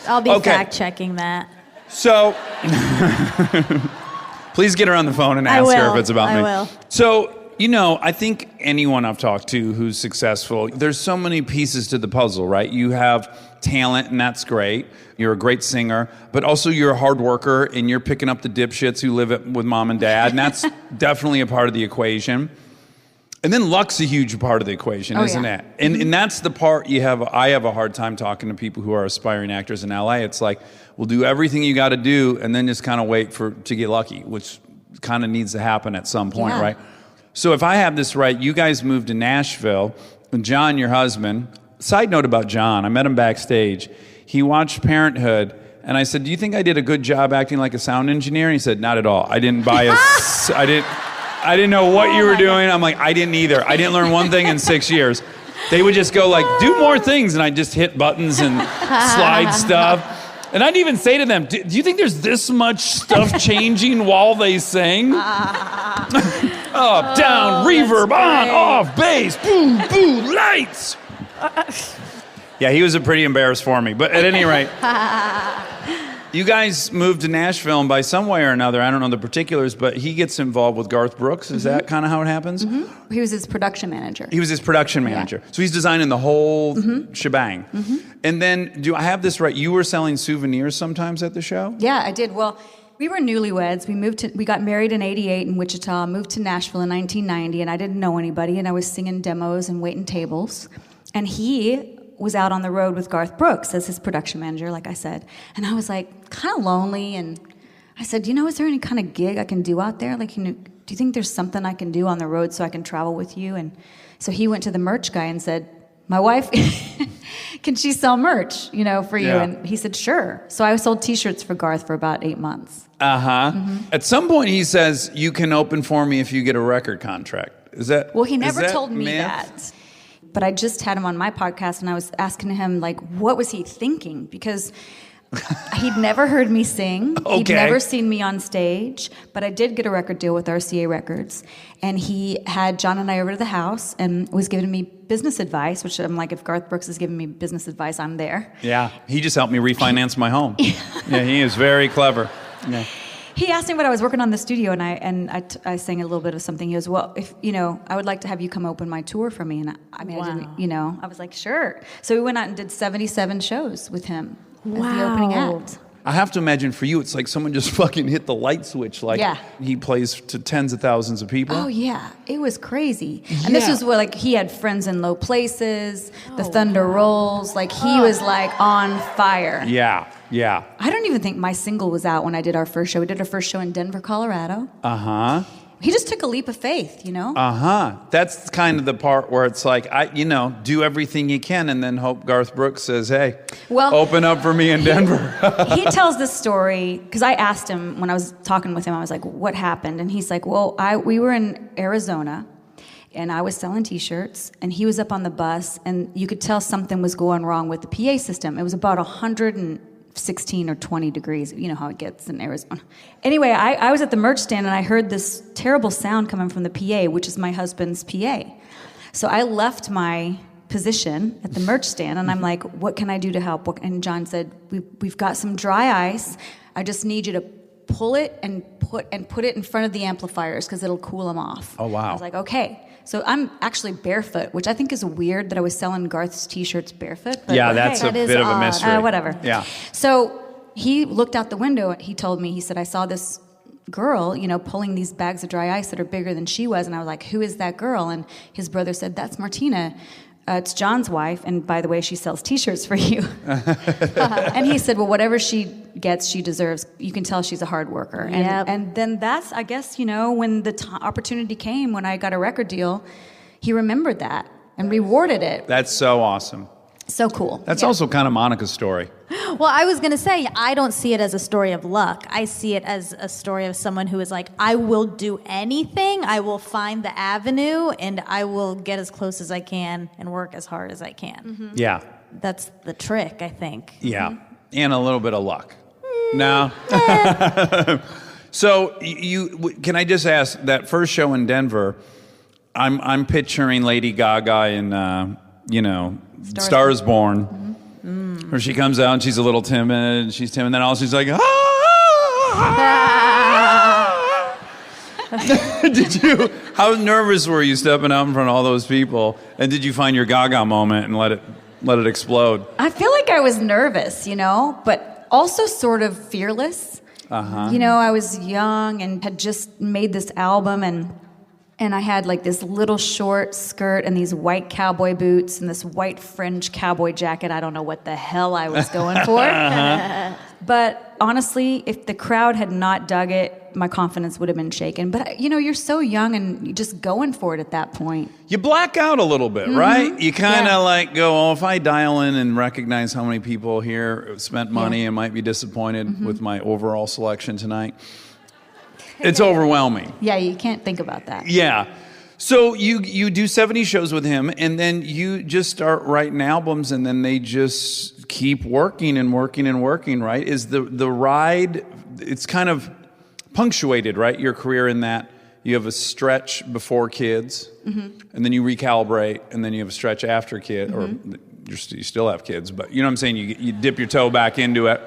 C: I'll be fact-checking that.
B: So, please get her on the phone and ask her if it's about me.
C: I will.
B: So, I think anyone I've talked to who's successful, there's so many pieces to the puzzle, right? You have talent, and that's great. You're a great singer, but also you're a hard worker, and you're picking up the dipshits who live with mom and dad, and that's definitely a part of the equation. And then luck's a huge part of the equation, isn't it? And that's the part I have a hard time talking to people who are aspiring actors in LA. It's like, we'll do everything you got to do, and then just kind of wait to get lucky, which kind of needs to happen at some point, right? So if I have this right, you guys moved to Nashville, and John, your husband, side note about John, I met him backstage. He watched Parenthood, and I said, do you think I did a good job acting like a sound engineer? And he said, not at all. I didn't buy I didn't know what you were doing. I'm like, I didn't either. I didn't learn one thing in 6 years. They would just go like, do more things, and I'd just hit buttons and slide stuff. And I'd even say to them, do you think there's this much stuff changing while they sing? Up, down, reverb, on, off, bass, boom, boom, lights. Yeah, he was pretty embarrassed for me. But at any rate, you guys moved to Nashville, and by some way or another, I don't know the particulars, but he gets involved with Garth Brooks. Is that kind of how it happens?
D: Mm-hmm. He was his production manager.
B: He was his production manager. So he's designing the whole shebang. And then, do I have this right? You were selling souvenirs sometimes at the show?
D: Yeah, I did. Well, we were newlyweds. We got married in '88 in Wichita, moved to Nashville in 1990, and I didn't know anybody, and I was singing demos and waiting tables. And he was out on the road with Garth Brooks as his production manager, like I said. And I was like kind of lonely, and I said, is there any kind of gig I can do out there? Like, do you think there's something I can do on the road so I can travel with you? And so he went to the merch guy and said, my wife, can she sell merch, for you?
B: Yeah.
D: And he said, sure. So I sold T-shirts for Garth for about 8 months.
B: At some point, he says, you can open for me if you get a record contract. Is that
D: Well, he never
B: is that
D: told me
B: myth?
D: that. But I just had him on my podcast, and I was asking him, like, what was he thinking? Because he'd never heard me sing.
B: Okay.
D: He'd never seen me on stage. But I did get a record deal with RCA Records. And he had John and I over to the house and was giving me business advice, which I'm like, if Garth Brooks is giving me business advice, I'm there.
B: Yeah, he just helped me refinance my home. Yeah, he is very clever. Yeah.
D: He asked me what I was working on in the studio, and I sang a little bit of something. He goes, well, if I would like to have you come open my tour for me. And I didn't, I was like, sure. So we went out and did 77 shows with him as the opening act.
B: I have to imagine for you, it's like someone just fucking hit the light switch. Like he plays to tens of thousands of people.
D: Oh yeah, it was crazy. And this was where like he had friends in low places, the thunder rolls, like he was like on fire.
B: Yeah.
D: I don't even think my single was out when I did our first show. We did our first show in Denver, Colorado. He just took a leap of faith, you know?
B: That's kind of the part where it's like, do everything you can and then hope Garth Brooks says, hey, open up for me in Denver.
D: He tells this story, because I asked him when I was talking with him, I was like, what happened? And he's like, well, we were in Arizona, and I was selling T-shirts, and he was up on the bus, and you could tell something was going wrong with the PA system. It was about 116 or 20 degrees. You know how it gets in Arizona. Anyway, I was at the merch stand, and I heard this terrible sound coming from the PA, which is my husband's PA. So I left my position at the merch stand, and I'm like, what can I do to help? And John said, we've got some dry ice. I just need you to pull it and put it in front of the amplifiers because it'll cool them off.
B: Oh, wow.
D: I was like, okay. So I'm actually barefoot, which I think is weird that I was selling Garth's T-shirts barefoot. But
B: that's a bit of a mystery.
D: Whatever.
B: Yeah.
D: So he looked out the window. He told me, he said, I saw this girl, pulling these bags of dry ice that are bigger than she was. And I was like, who is that girl? And his brother said, that's Martina. It's John's wife. And by the way, she sells T-shirts for you. And he said, well, whatever she gets, she deserves. You can tell she's a hard worker. And then that's, I guess, when the opportunity came, when I got a record deal, he remembered that and rewarded it.
B: That's so awesome.
D: So cool.
B: That's also kind of Monica's story.
C: Well, I was going to say, I don't see it as a story of luck. I see it as a story of someone who is like, I will do anything. I will find the avenue, and I will get as close as I can and work as hard as I can.
D: Mm-hmm.
B: Yeah.
C: That's the trick, I think.
B: Yeah. And a little bit of luck. No. So can I just ask, that first show in Denver, I'm picturing Lady Gaga in, Stars Born. Mm-hmm. Where she comes out and she's a little timid, and then all she's like, how nervous were you stepping out in front of all those people? And did you find your Gaga moment and let it explode?
D: I feel like I was nervous, but also sort of fearless. I was young and had just made this album, and I had like this little short skirt and these white cowboy boots and this white fringe cowboy jacket. I don't know what the hell I was going for. But honestly, if the crowd had not dug it, my confidence would have been shaken. But, you're so young and you're just going for it at that point.
B: You black out a little bit, right? You kind of like go, if I dial in and recognize how many people here spent money and might be disappointed with my overall selection tonight. It's overwhelming.
D: Yeah, you can't think about that.
B: Yeah. So you do 70 shows with him, and then you just start writing albums, and then they just keep working and working and working, right? Is the ride, it's kind of punctuated, right, your career, in that you have a stretch before kids, and then you recalibrate, and then you have a stretch after kid, or you still have kids, but you know what I'm saying? You dip your toe back into it.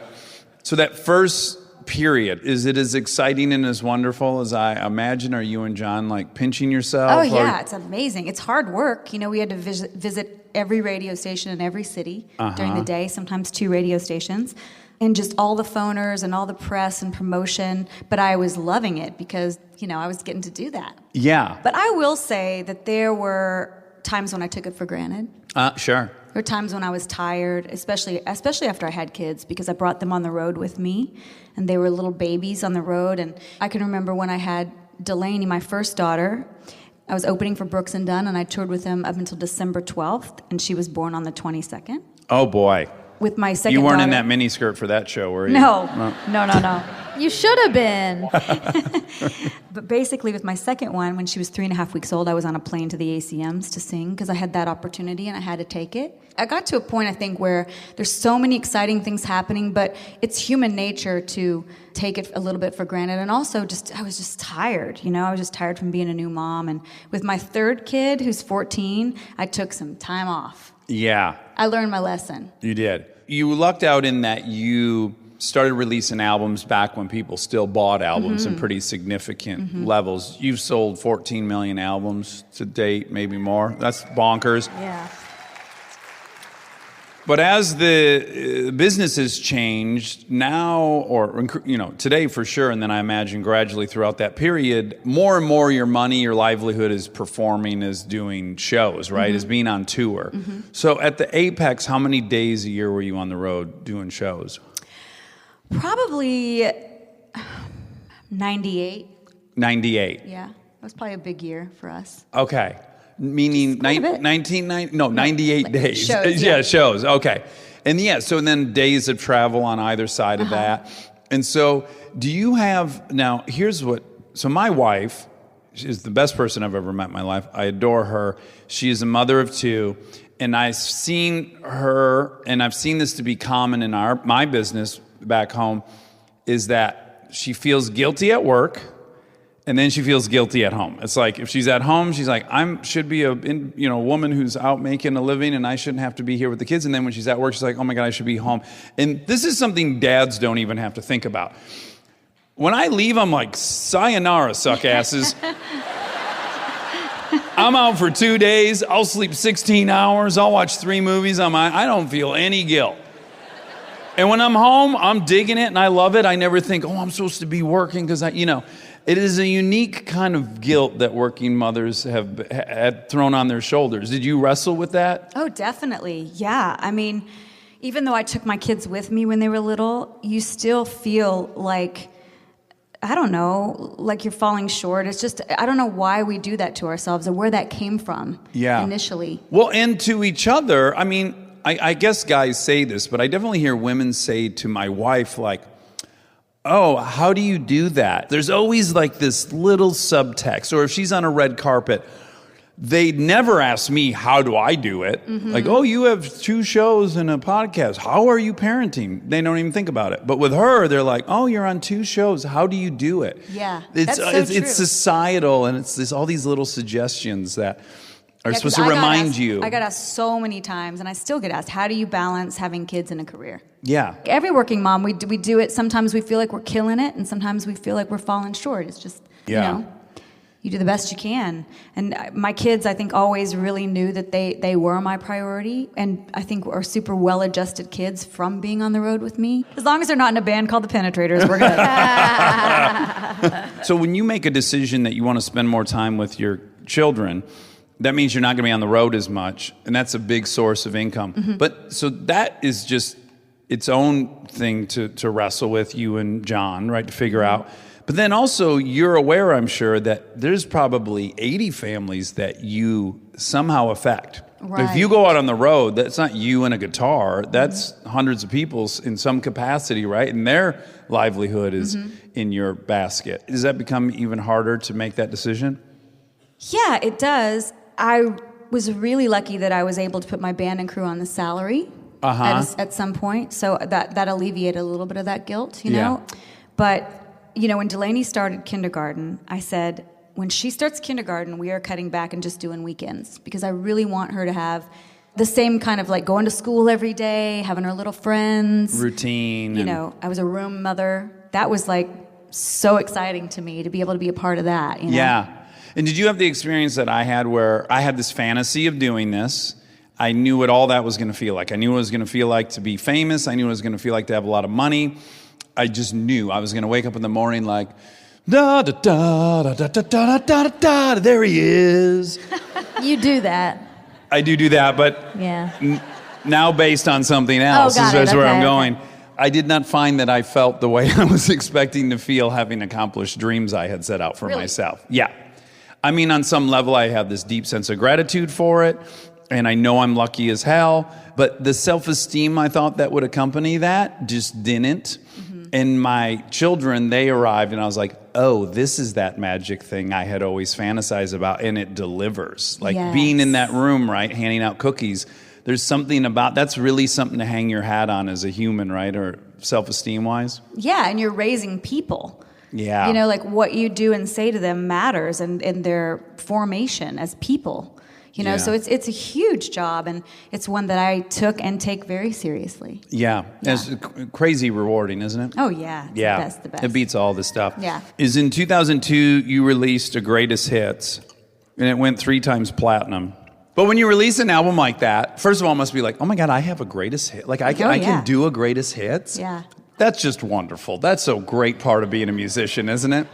B: So that first period, is it as exciting and as wonderful as I imagine? Are you and John like pinching yourself?
D: Oh yeah, it's amazing. It's hard work. We had to visit every radio station in every city during the day, sometimes 2 radio stations, and just all the phoners and all the press and promotion. But I was loving it because, I was getting to do that.
B: Yeah.
D: But I will say that there were times when I took it for granted.
B: Sure.
D: There were times when I was tired, especially after I had kids, because I brought them on the road with me, and they were little babies on the road. And I can remember when I had Delaney, my first daughter, I was opening for Brooks and Dunn, and I toured with them up until December 12th, and she was born on the 22nd.
B: Oh, boy.
D: With my second
B: You weren't
D: daughter.
B: in that miniskirt for that show, were you?
D: No.
C: You should have been.
D: But basically, with my second one, when she was 3.5 weeks old, I was on a plane to the ACMs to sing because I had that opportunity and I had to take it. I got to a point, I think, where there's so many exciting things happening, but it's human nature to take it a little bit for granted. And also, I was just tired. I was just tired from being a new mom. And with my third kid, who's 14, I took some time off.
B: Yeah.
D: I learned my lesson.
B: You did. You lucked out in that you started releasing albums back when people still bought albums in pretty significant levels. You've sold 14 million albums to date, maybe more. That's bonkers.
C: Yeah.
B: But as the business has changed now, or today for sure, and then I imagine gradually throughout that period, more and more your money, your livelihood is performing, is doing shows, right? Is being on tour. So at the Apex, how many days a year were you on the road doing shows?
D: Probably 98.
B: 98.
D: Yeah, it was probably a big year for us.
B: Okay. Meaning 98 days.
D: Shows,
B: yeah, shows. Okay. And so then days of travel on either side of that. And so do you have, now here's so my wife is the best person I've ever met in my life. I adore her. She is a mother of 2. And I've seen her, and I've seen this to be common in my business back home, is that she feels guilty at work. And then she feels guilty at home. It's like if she's at home, she's like, should be a woman who's out making a living, and I shouldn't have to be here with the kids. And then when she's at work, she's like, oh my God, I should be home. And this is something dads don't even have to think about. When I leave, I'm like, sayonara, suckasses. I'm out for 2 days. I'll sleep 16 hours. I'll watch 3 movies. I don't feel any guilt. And when I'm home, I'm digging it and I love it. I never think, I'm supposed to be working because it is a unique kind of guilt that working mothers have had thrown on their shoulders. Did you wrestle with that?
D: Oh, definitely. Yeah. I mean, even though I took my kids with me when they were little, you still feel like, I don't know, like you're falling short. It's just, I don't know why we do that to ourselves or where that came from initially.
B: Well, and to each other, I mean, I guess guys say this, but I definitely hear women say to my wife, like, oh, how do you do that? There's always like this little subtext. Or if she's on a red carpet, they never ask me, how do I do it? Like, oh, you have 2 shows and a podcast. How are you parenting? They don't even think about it. But with her, they're like, oh, you're on 2 shows. How do you do it?
D: Yeah,
B: it's
D: that's so true.
B: It's societal, and it's all these little suggestions that are supposed to remind you.
D: I got asked so many times, and I still get asked, how do you balance having kids and a career?
B: Yeah.
D: Every working mom, we do it. Sometimes we feel like we're killing it, and sometimes we feel like we're falling short. It's just, you do the best you can. And my kids, I think, always really knew that they were my priority, and I think are super well-adjusted kids from being on the road with me. As long as they're not in a band called the Penetrators, we're good.
B: So when you make a decision that you want to spend more time with your children, that means you're not going to be on the road as much, and that's a big source of income. But so that is just its own thing to wrestle with, you and John, right, to figure out. But then also you're aware, I'm sure, that there's probably 80 families that you somehow affect.
D: Right.
B: If you go out on the road, that's not you and a guitar. That's hundreds of people in some capacity, right? And their livelihood is in your basket. Does that become even harder to make that decision?
D: Yeah, it does. I was really lucky that I was able to put my band and crew on the salary at some point, so that alleviated a little bit of that guilt, you know? But, when Delaney started kindergarten, I said, when she starts kindergarten, we are cutting back and just doing weekends, because I really want her to have the same kind of like going to school every day, having her little friends.
B: Routine.
D: I was a room mother. That was like so exciting to me to be able to be a part of that,
B: Yeah. And did you have the experience that I had where I had this fantasy of doing this? I knew what all that was going to feel like. I knew what it was going to feel like to be famous. I knew what it was going to feel like to have a lot of money. I just knew I was going to wake up in the morning like, da da da da da da da da da da. There he is.
C: You do that.
B: I do that, but now based on something else is where I'm going. Okay. I did not find that I felt the way I was expecting to feel having accomplished dreams I had set out for myself. Yeah. I mean, on some level, I have this deep sense of gratitude for it, and I know I'm lucky as hell, but the self-esteem I thought that would accompany that just didn't. And my children, they arrived, and I was like, oh, this is that magic thing I had always fantasized about, and it delivers. Like being in that room, right, handing out cookies, there's something about, that's really something to hang your hat on as a human, right, or self-esteem-wise. Yeah,
D: and you're raising people.
B: Yeah.
D: Like what you do and say to them matters and their formation as people. So it's a huge job, and it's one that I took and take very seriously.
B: Yeah. It's crazy rewarding, isn't it?
D: Oh, yeah. It's the best.
B: It beats all this stuff.
D: Yeah.
B: Is in 2002, you released a Greatest Hits, and it went 3 times platinum. But when you release an album like that, first of all, it must be like, oh my God, I have a greatest hit. Like I can do a greatest hits.
D: Yeah.
B: That's just wonderful. That's a great part of being a musician, isn't it?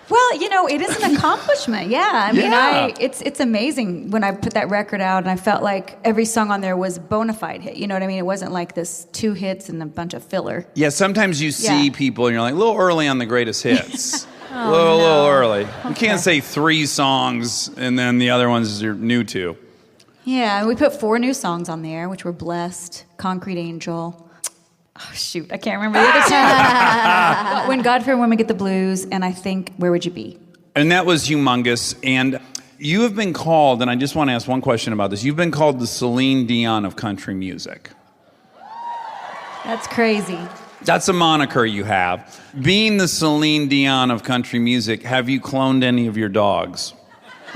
D: Well, it is an accomplishment. Yeah, I mean,
B: Yeah.
D: it's amazing when I put that record out, and I felt like every song on there was bona fide hit. You know what I mean? It wasn't like this 2 hits and a bunch of filler.
B: Yeah, sometimes you see
D: Yeah.
B: people and you're like, a little early on the greatest hits.
C: Oh,
B: a little
C: no.
B: early. You
C: Okay.
B: can't say 3 songs and then the other ones you're new to.
D: Yeah, and we put 4 new songs on there, which were Blessed, Concrete Angel. Oh, shoot, I can't remember the other two. When God Fearing Women Get the Blues, and I think Where Would You Be?
B: And that was humongous. And you have been called, and I just want to ask one question about this. You've been called the Celine Dion of country music.
D: That's crazy.
B: That's a moniker you have. Being the Celine Dion of country music, have you cloned any of your dogs?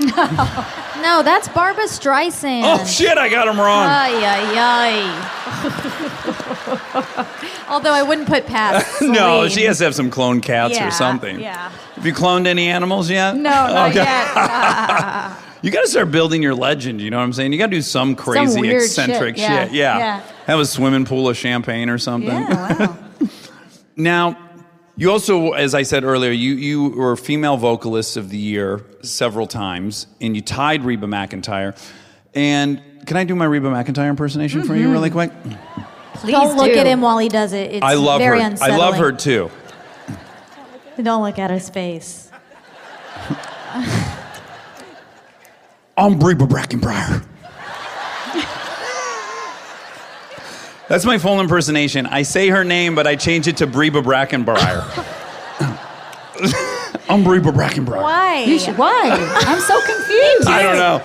C: No, that's Barbra Streisand.
B: Oh, shit, I got him wrong.
C: Ay, ay, ay. Although I wouldn't put past
B: No,
C: Celine.
B: she has to have some cloned cats
C: Yeah,
B: or something.
C: yeah.
B: Have you cloned any animals yet?
D: No, not
B: Okay.
D: yet.
B: You got to start building your legend, you know what I'm saying? You got to do some crazy,
D: weird
B: eccentric
D: shit, yeah,
B: shit. Yeah.
D: yeah.
B: Have a swimming pool of champagne or something.
D: Yeah, wow.
B: Now, you also, as I said earlier, you were Female Vocalist of the Year several times, and you tied Reba McEntire. And can I do my Reba McEntire impersonation for you really quick?
D: Please
C: Don't look
D: do.
C: at him while he does it. It's
B: I love
C: very
B: her.
C: unsettling.
B: I love her too.
C: Don't look at his face.
B: I'm Reba Brackenbriar. That's my full impersonation. I say her name, but I change it to Reba Brackenbriar. I'm Reba Brackenbriar.
C: Why?
D: Why? I'm so confused.
B: I don't know.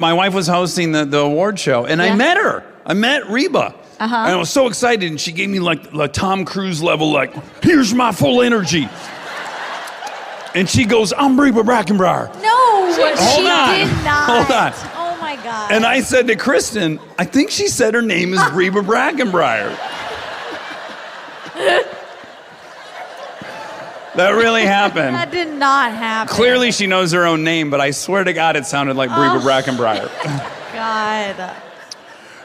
B: My wife was hosting the award show, and I
D: Yeah.
B: met her. I met Reba. And I was so excited, and she gave me like Tom Cruise level, like, here's my full energy. And she goes, I'm Reba Brackenbriar.
C: No, she
B: Hold on.
C: did not.
B: Hold on.
C: Oh my God.
B: And I said to Kristen, I think she said her name is Reba Brackenbriar. That really happened.
C: That did not happen.
B: Clearly she knows her own name, but I swear to God it sounded like Reba Brackenbriar.
C: God.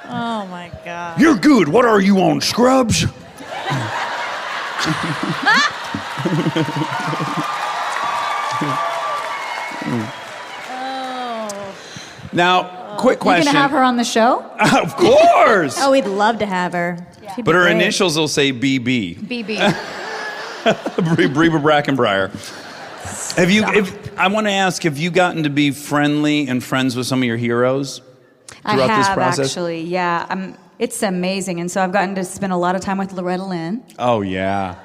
C: Oh my God.
B: You're good. What are you on, Scrubs?
C: Oh.
B: Now, quick
D: You're
B: question.
D: gonna have her on the show?
B: Of course.
C: Oh, we'd love to have her. She'd be
B: But her
C: great.
B: initials will say BB.
D: BB.
B: Reba Brackenbriar. Have you? I want to ask, have you gotten to be friendly and friends with some of your heroes
D: I
B: throughout this
D: have
B: process?
D: actually, yeah. It's amazing, and so I've gotten to spend a lot of time with Loretta Lynn.
B: Oh yeah.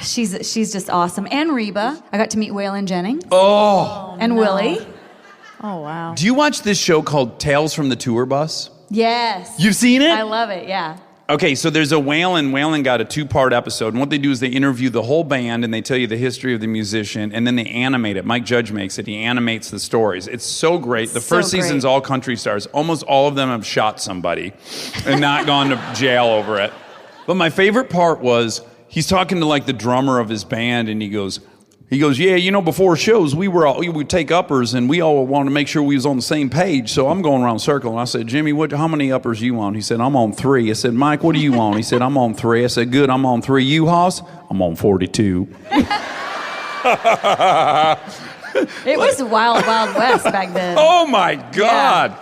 D: She's just awesome, and Reba. I got to meet Waylon Jennings
B: Oh.
D: and Willie.
C: Oh wow.
B: Do you watch this show called Tales from the Tour Bus?
D: Yes,
B: You've seen it?
D: I love it. Yeah.
B: Okay, so there's a Waylon. Waylon got a 2-part episode, and what they do is they interview the whole band, and they tell you the history of the musician, and then they animate it. Mike Judge makes it. He animates the stories. It's so great. The
D: So
B: first season's
D: great.
B: all country stars. Almost all of them have shot somebody and not gone to jail over it. But my favorite part was he's talking to like the drummer of his band, and he goes, yeah, you know, before shows, we would take uppers, and we all wanted to make sure we was on the same page. So I'm going around the circle, and I said, Jimmy, how many uppers you on? He said, I'm on 3. I said, Mike, what are you on? He said, I'm on 3. I said, good, I'm on 3. You, Hoss? I'm on 42.
D: It was Wild Wild West back then.
B: Oh my God.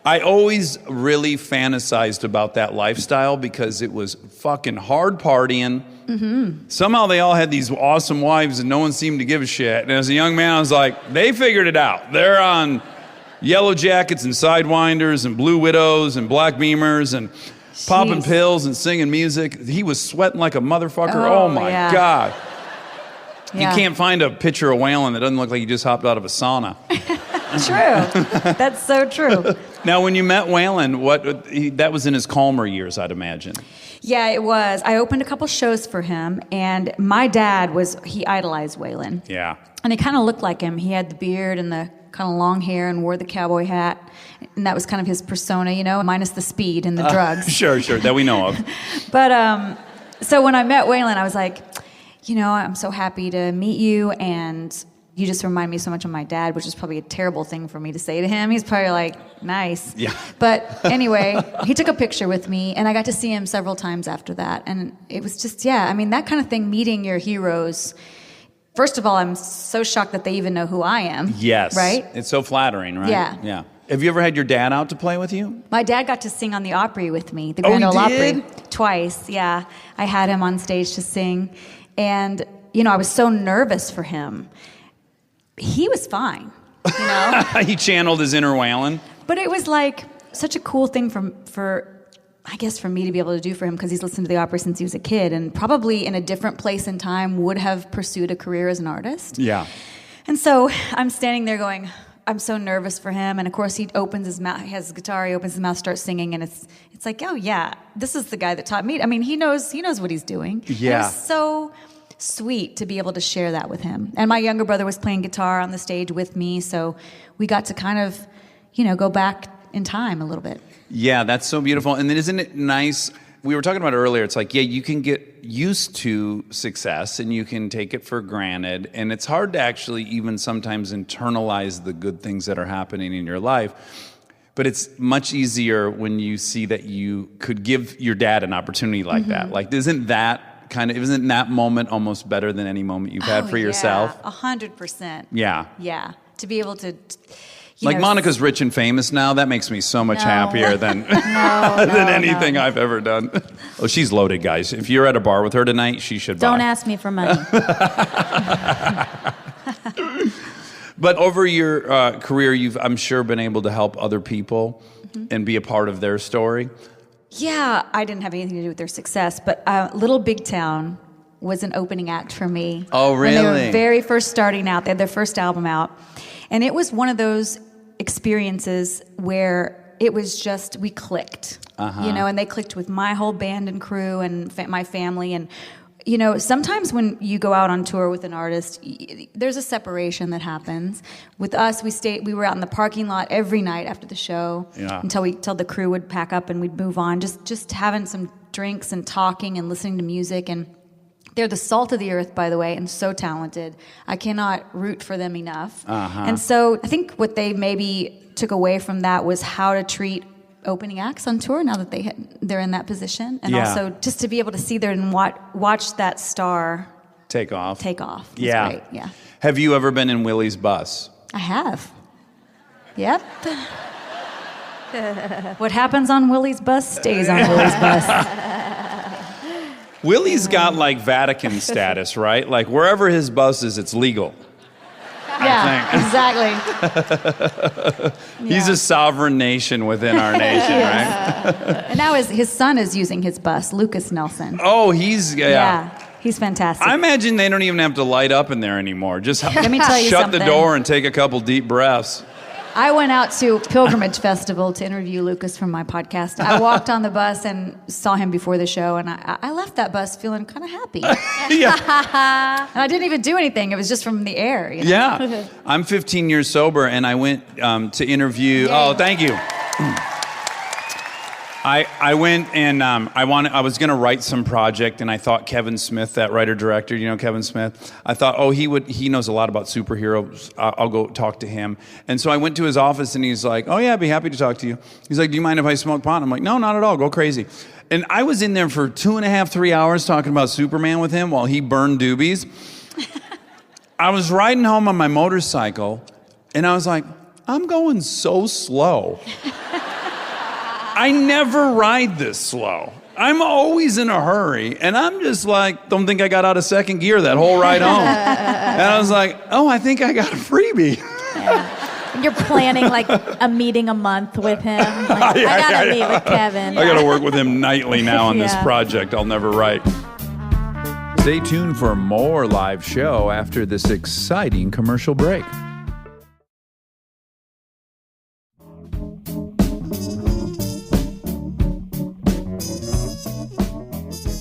B: I always really fantasized about that lifestyle because it was fucking hard partying. Mm-hmm. Somehow they all had these awesome wives and no one seemed to give a shit. And as a young man, I was like, they figured it out. They're on Yellow Jackets and Sidewinders and Blue Widows and Black Beamers and popping
D: Jeez.
B: pills and singing music. He was sweating like a motherfucker.
D: Oh,
B: Oh my
D: yeah.
B: God.
D: Yeah.
B: You can't find a picture of Waylon that doesn't look like he just hopped out of a sauna.
D: True. That's so true.
B: Now, when you met Waylon, that was in his calmer years, I'd imagine.
D: Yeah, it was. I opened a couple shows for him, and my dad he idolized Waylon.
B: Yeah.
D: And he kind of looked like him. He had the beard and the kind of long hair and wore the cowboy hat. And that was kind of his persona, you know, minus the speed and the drugs.
B: Sure, that we know of.
D: But so when I met Waylon, I was like, you know, I'm so happy to meet you, and you just remind me so much of my dad, which is probably a terrible thing for me to say to him. He's probably like, nice.
B: Yeah.
D: But anyway, he took a picture with me, and I got to see him several times after that. And it was just, I mean, that kind of thing, meeting your heroes. First of all, I'm so shocked that they even know who I am.
B: Yes.
D: Right?
B: It's so flattering, right?
D: Yeah.
B: Yeah. Have you ever had your dad out to play with you?
D: My dad got to sing on the Opry with me, the Grand Ole Opry. Twice, yeah. I had him on stage to sing. And, I was so nervous for him. He was fine,
B: He channeled his inner Waylon.
D: But it was like such a cool thing for me to be able to do for him, because he's listened to the Opry since he was a kid, and probably in a different place and time would have pursued a career as an artist.
B: Yeah.
D: And so I'm standing there going, I'm so nervous for him. And of course he opens his mouth, he has his guitar, he opens his mouth, starts singing, and it's like, oh yeah, this is the guy that taught me. I mean, he knows what he's doing.
B: Yeah.
D: It was so sweet to be able to share that with him. And my younger brother was playing guitar on the stage with me, so we got to kind of, go back in time a little bit.
B: Yeah, that's so beautiful. And then isn't it nice? We were talking about it earlier. It's like, you can get used to success and you can take it for granted. And it's hard to actually even sometimes internalize the good things that are happening in your life. But it's much easier when you see that you could give your dad an opportunity like that. Like, isn't that moment almost better than any moment you've had for yourself?
D: 100%.
B: Yeah.
D: Yeah. To be able to...
B: Monica's rich and famous now. That makes me so much happier than than anything I've ever done. Oh, she's loaded, guys. If you're at a bar with her tonight, she should buy.
C: Don't ask me for money.
B: But over your career, you've, I'm sure, been able to help other people and be a part of their story.
D: Yeah, I didn't have anything to do with their success, but Little Big Town was an opening act for me.
B: Oh, really?
D: When they were very first starting out. They had their first album out. And it was one of those experiences where it was just, we clicked, and they clicked with my whole band and crew and my family. And, sometimes when you go out on tour with an artist, there's a separation that happens. With us, we were out in the parking lot every night after the show until the crew would pack up and we'd move on, just having some drinks and talking and listening to music. And they're the salt of the earth, by the way, and so talented. I cannot root for them enough. And so I think what they maybe took away from that was how to treat opening acts on tour now that they're in that position. And also just to be able to see there and watch that star
B: take off.
D: It's
B: Yeah.
D: great. Yeah.
B: Have you ever been in Willie's bus?
D: I have. Yep. What happens on Willie's bus stays on Willie's bus.
B: Willie's got like Vatican status, right? Like wherever his bus is, it's legal.
D: Yeah, exactly.
B: He's a sovereign nation within our nation, right?
D: And now his son is using his bus, Lucas Nelson.
B: Oh, he's
D: he's fantastic.
B: I imagine they don't even have to light up in there anymore. Just
D: Let me tell you
B: shut
D: something.
B: the door and take a couple deep breaths.
D: I went out to Pilgrimage Festival to interview Lucas from my podcast. I walked on the bus and saw him before the show, and I left that bus feeling kind of happy.
B: Yeah.
D: And I didn't even do anything. It was just from the air.
B: Yeah. I'm 15 years sober, and I went to interview...
D: Yay.
B: Oh, thank you. I went and I was going to write some project, and I thought Kevin Smith, that writer-director, Kevin Smith, I thought, he knows a lot about superheroes. I'll go talk to him. And so I went to his office, and he's like, oh, yeah, I'd be happy to talk to you. He's like, do you mind if I smoke pot? I'm like, no, not at all. Go crazy. And I was in there for 2.5, 3 hours talking about Superman with him while he burned doobies. I was riding home on my motorcycle, and I was like, I'm going so slow. I never ride this slow. I'm always in a hurry, and I'm just like, don't think I got out of second gear that whole ride home. And I was like, oh, I think I got a freebie.
C: Yeah. You're planning like a meeting a month with him. Like, I gotta meet with Kevin.
B: I gotta work with him nightly now on this project I'll never write. Stay tuned for more live show after this exciting commercial break.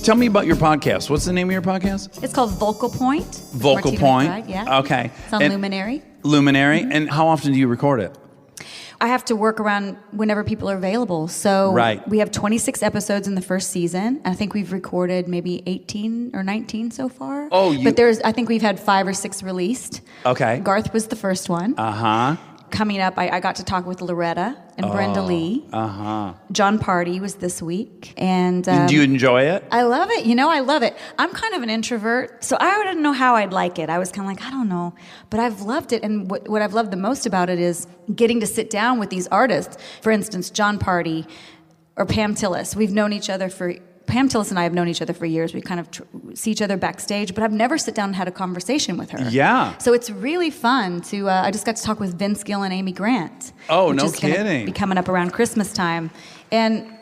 B: Tell me about your podcast. What's the name of your podcast?
D: It's called Vocal Point.
B: Vocal
D: Martina
B: Point.
D: McBride, yeah.
B: Okay.
D: It's on Luminary.
B: Luminary. And how often do you record it?
D: I have to work around whenever people are available. So we have 26 episodes in the first season. I think we've recorded maybe 18 or 19 so far. But I think we've had 5 or 6 released.
B: Okay.
D: Garth was the first one. Coming up, I got to talk with Loretta and Brenda Lee. John Party was this week. And
B: do you enjoy it?
D: I love it. I love it. I'm kind of an introvert, so I didn't know how I'd like it. I was kind of like, I don't know. But I've loved it. And what I've loved the most about it is getting to sit down with these artists. For instance, John Party or Pam Tillis. Pam Tillis and I have known each other for years. We kind of see each other backstage, but I've never sit down and had a conversation with her.
B: Yeah.
D: So it's really fun to, I just got to talk with Vince Gill and Amy Grant.
B: Oh, no
D: which is
B: kidding.
D: Be coming up around Christmas time. And,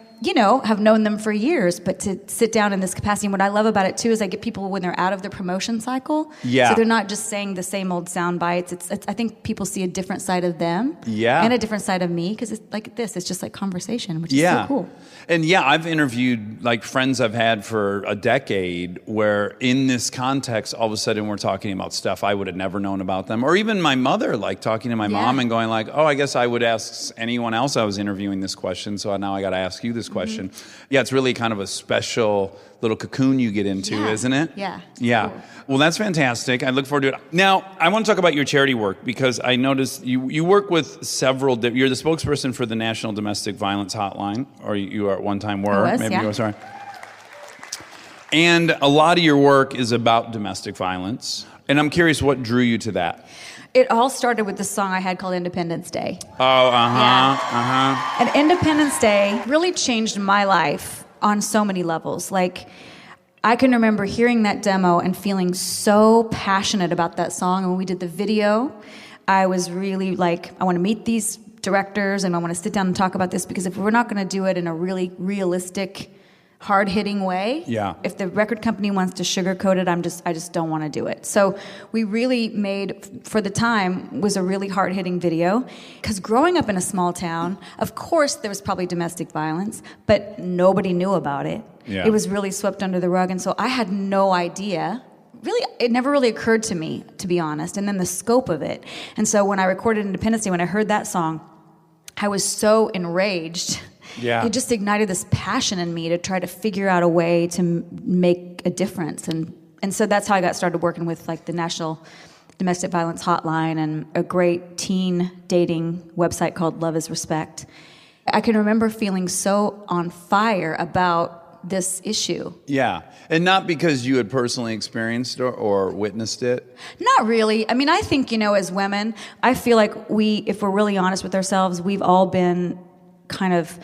D: have known them for years, but to sit down in this capacity. And what I love about it, too, is I get people when they're out of the promotion cycle.
B: Yeah.
D: So they're not just saying the same old sound bites. It's I think people see a different side of them.
B: Yeah.
D: And a different side of me, because it's like this. It's just like conversation, which is so cool.
B: And I've interviewed like friends I've had for a decade where in this context, all of a sudden we're talking about stuff I would have never known about them. Or even my mother, like talking to my mom and going like, oh, I guess I would ask anyone else I was interviewing this question. So now I got to ask you this question. Yeah, it's really kind of a special little cocoon you get into, isn't it?
D: Yeah.
B: Yeah.
D: Cool.
B: Well, that's fantastic. I look forward to it. Now, I want to talk about your charity work because I noticed you work with several. You're the spokesperson for the National Domestic Violence Hotline, or you at one time were.
D: Maybe
B: you were. Sorry. And a lot of your work is about domestic violence. And I'm curious what drew you to that.
D: It all started with the song I had called Independence Day.
B: And
D: And Independence Day really changed my life on so many levels. Like, I can remember hearing that demo and feeling so passionate about that song. And when we did the video, I was really like, I want to meet these directors and I want to sit down and talk about this, because if we're not going to do it in a really realistic, hard-hitting way. If the record company wants to sugarcoat it, I just don't want to do it. So we really made, for the time, was a really hard-hitting video. Because growing up in a small town, of course there was probably domestic violence, but nobody knew about it. It was really swept under the rug, and so I had no idea. Really, it never really occurred to me, to be honest, and then the scope of it. And so when I recorded Independence Day, when I heard that song, I was so enraged. It just ignited this passion in me to try to figure out a way to make a difference. And so that's how I got started working with like the National Domestic Violence Hotline and a great teen dating website called Love is Respect. I can remember feeling so on fire about this issue.
B: Yeah. And not because you had personally experienced or witnessed it?
D: Not really. I mean, I think, as women, I feel like if we're really honest with ourselves, we've all been kind of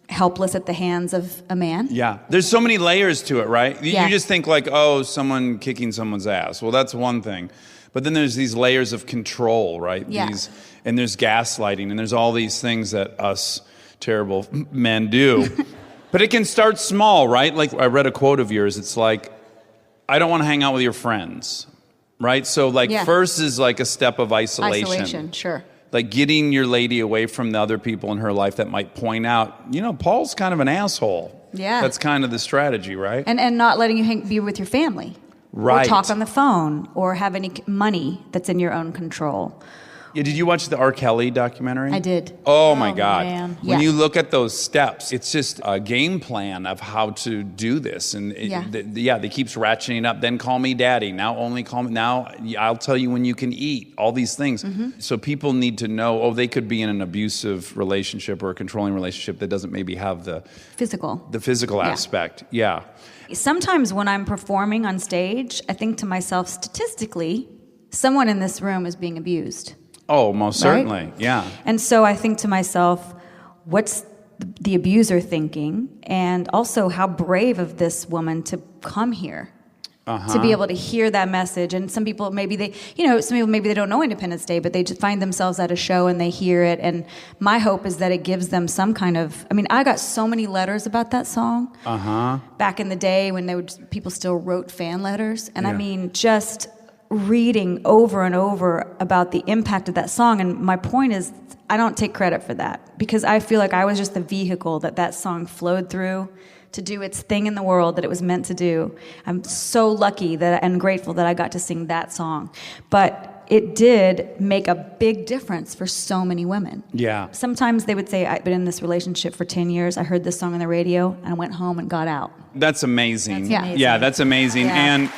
D: helpless at the hands of a man.
B: Yeah. There's so many layers to it, right? You just think like, oh, someone kicking someone's ass. Well, that's one thing. But then there's these layers of control, right?
D: Yeah.
B: And there's gaslighting, and there's all these things that us terrible men do. But it can start small, right? Like I read a quote of yours. It's like, I don't want to hang out with your friends, right? So first is like a step of isolation.
D: Isolation, sure.
B: Like getting your lady away from the other people in her life that might point out, Paul's kind of an asshole.
D: Yeah.
B: That's kind of the strategy, right?
D: And not letting you be with your family.
B: Right.
D: Or talk on the phone or have any money that's in your own control.
B: Yeah, did you watch the R. Kelly documentary?
D: I did.
B: Oh my God.
D: Man.
B: When you look at those steps, it's just a game plan of how to do this. And they keeps ratcheting up. Then call me daddy. Now only call me. Now I'll tell you when you can eat. All these things. Mm-hmm. So people need to know, they could be in an abusive relationship or a controlling relationship that doesn't maybe have the physical aspect. Yeah.
D: Sometimes when I'm performing on stage, I think to myself, statistically, someone in this room is being abused.
B: Oh, most certainly,
D: right?
B: Yeah.
D: And so I think to myself, what's the abuser thinking? And also how brave of this woman to come here. To be able to hear that message. And some people maybe they don't know Independence Day, but they just find themselves at a show and they hear it. And my hope is that it gives them some kind of, I got so many letters about that song. Back in the day when people still wrote fan letters. And just reading over and over about the impact of that song. And my point is, I don't take credit for that because I feel like I was just the vehicle that song flowed through to do its thing in the world that it was meant to do. I'm so lucky and grateful that I got to sing that song. But it did make a big difference for so many women.
B: Yeah.
D: Sometimes they would say, I've been in this relationship for 10 years. I heard this song on the radio, and I went home and got out.
B: That's amazing.
C: That's amazing.
B: Yeah, that's amazing.
D: Yeah.
B: And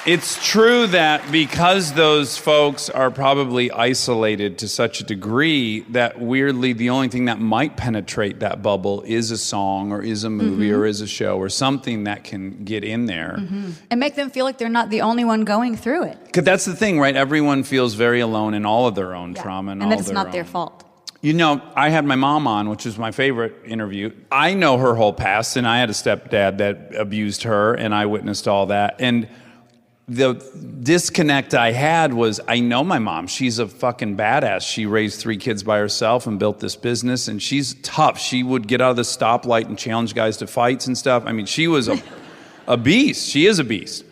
B: it's true that because those folks are probably isolated to such a degree that weirdly the only thing that might penetrate that bubble is a song or is a movie or is a show or something that can get in there.
D: And make them feel like they're not the only one going through it.
B: Because that's the thing, right? Everyone feels very alone in all of their own trauma and all
D: that it's not their
B: own.
D: fault.
B: You know, I had my mom on, which was my favorite interview. I know her whole past, and I had a stepdad that abused her, and I witnessed all that. And the disconnect I had was, I know my mom. She's a fucking badass. She raised 3 kids by herself and built this business, and she's tough. She would get out of the stoplight and challenge guys to fights and stuff. I mean, she was a beast. She is a beast.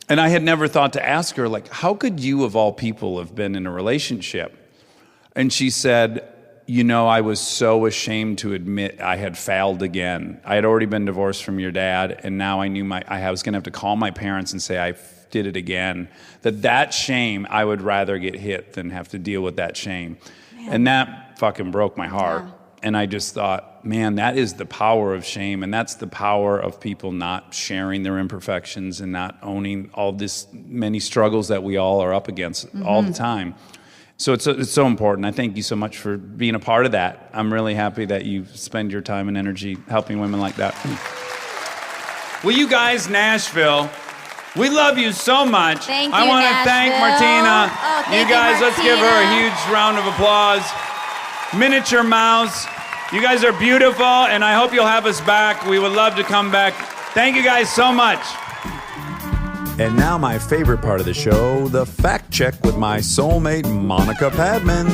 B: And I had never thought to ask her, like, how could you, of all people, have been in a relationship? And she said, you know, I was so ashamed to admit I had failed again. I had already been divorced from your dad, and now I knew I was going to have to call my parents and say I did it again. That shame, I would rather get hit than have to deal with that shame. And that fucking broke my heart. And I just thought, man, that is the power of shame, and that's the power of people not sharing their imperfections and not owning all this many struggles that we all are up against all the time. So it's so important. I thank you so much for being a part of that. I'm really happy that you spend your time and energy helping women like that. Well, you guys, Nashville, we love you so much.
C: Thank
B: I
C: you,
B: want to thank Martina.
C: Nashville. Oh, thank
B: You guys,
C: you,
B: let's give her a
C: Martina.
B: huge round of applause. Miniature Mouse, you guys are beautiful, and I hope you'll have us back. We would love to come back. Thank you guys so much.
E: And now my favorite part of the show, the fact check with my soulmate, Monica Padman.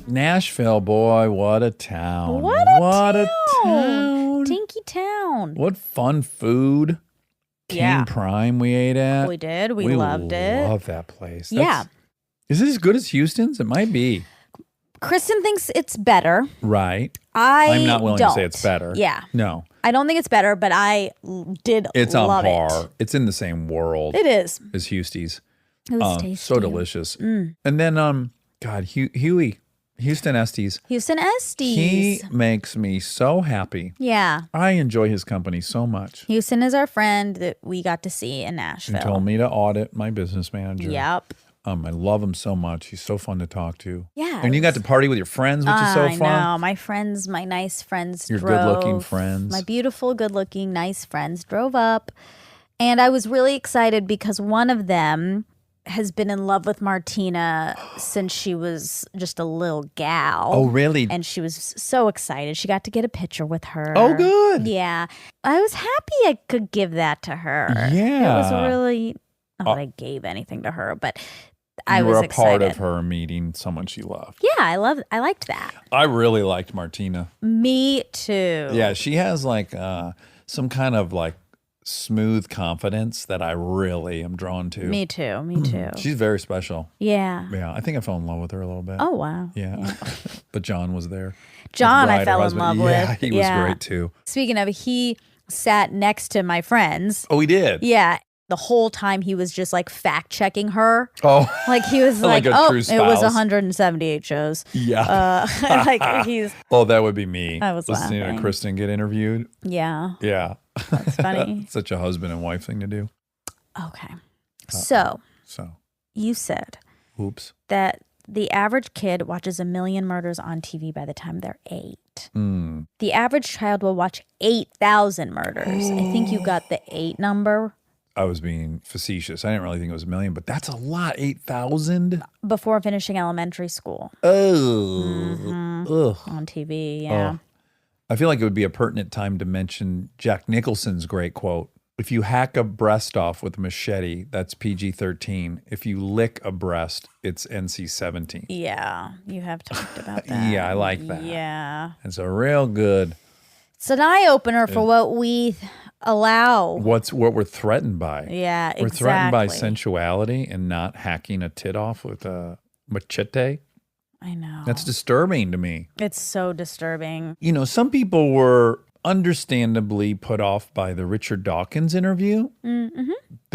F: Nashville, boy, what a town.
C: What a
F: town.
C: Dinky town.
F: What fun food. King
C: Yeah.
F: Prime we ate at.
C: We did. We loved it.
F: Love that place.
C: Yeah.
F: Is it as good as Houston's? It might be.
C: Kristen thinks it's better.
F: Right.
C: I'm
F: not willing to say it's better.
C: Yeah.
F: No.
C: I don't think it's better, but I did
F: It's on
C: love
F: par.
C: it.
F: It's in the same world
C: It is.
F: as Houston's.
C: It was tasty.
F: So delicious. And then, God, Huey, Houston Estes.
C: Houston Estes.
F: He makes me so happy.
C: Yeah.
F: I enjoy his company so much.
C: Houston is our friend that we got to see in Nashville.
F: He told me to audit my business manager.
C: Yep.
F: I love him so much. He's so fun to talk to.
C: Yeah.
F: And you got to party with your friends, which is so
C: I
F: fun.
C: know. My friends, my nice friends
F: Your
C: drove.
F: good-looking friends.
C: My beautiful, good-looking, nice friends drove up. And I was really excited because one of them has been in love with Martina since she was just a little gal.
F: Oh, really?
C: And she was so excited. She got to get a picture with her.
F: Oh, good.
C: Yeah. I was happy I could give that to her.
F: Yeah.
C: It was really, not that I gave anything to her, but I
F: you
C: was
F: were a
C: excited.
F: part of her meeting someone she loved.
C: Yeah, I liked that.
F: I really liked Martina.
C: Me too.
F: Yeah, she has like some kind of like smooth confidence that I really am drawn to.
C: Me too. Me too.
F: She's very special.
C: Yeah.
F: Yeah, I think I fell in love with her a little bit.
C: Oh, wow.
F: Yeah. But John was there.
C: John,
F: McBride,
C: I
F: her
C: fell in
F: husband.
C: love
F: Yeah,
C: with.
F: he was great too.
C: Speaking of, he sat next to my friends.
F: Oh, he did?
C: Yeah. The whole time he was just like fact checking her.
F: Oh.
C: Like he was
F: Like
C: like,
F: a
C: oh,
F: true
C: it was
F: spouse.
C: 178 shows.
F: Yeah.
C: Like he's,
F: Oh, that would be me.
C: I was
F: listening
C: laughing.
F: to Kristen get interviewed.
C: yeah.
F: Yeah.
C: That's funny.
F: Such a husband and wife thing to do.
C: Okay. So
F: So,
C: you said
F: oops.
C: that the average kid watches 1 million murders on TV by the time they're 8. The average child will watch 8,000 murders. I think you got the 8 number.
F: I was being facetious. I didn't really think it was 1 million, but that's a lot. 8,000?
C: Before finishing elementary school
F: Oh. Ugh.
C: on TV, yeah.
F: Oh. I feel like it would be a pertinent time to mention Jack Nicholson's great quote. If you hack a breast off with a machete, that's PG-13. If you lick a breast, it's NC-17.
C: Yeah, you have talked about that.
F: Yeah, I like that.
C: Yeah.
F: It's a real good
C: It's an eye-opener for what we allow.
F: what we're threatened by.
C: Yeah,
F: We're threatened by
C: exactly.
F: sensuality and not hacking a tit off with a machete.
C: I know.
F: That's disturbing to me.
C: It's so disturbing.
F: You know, some people were understandably put off by the Richard Dawkins interview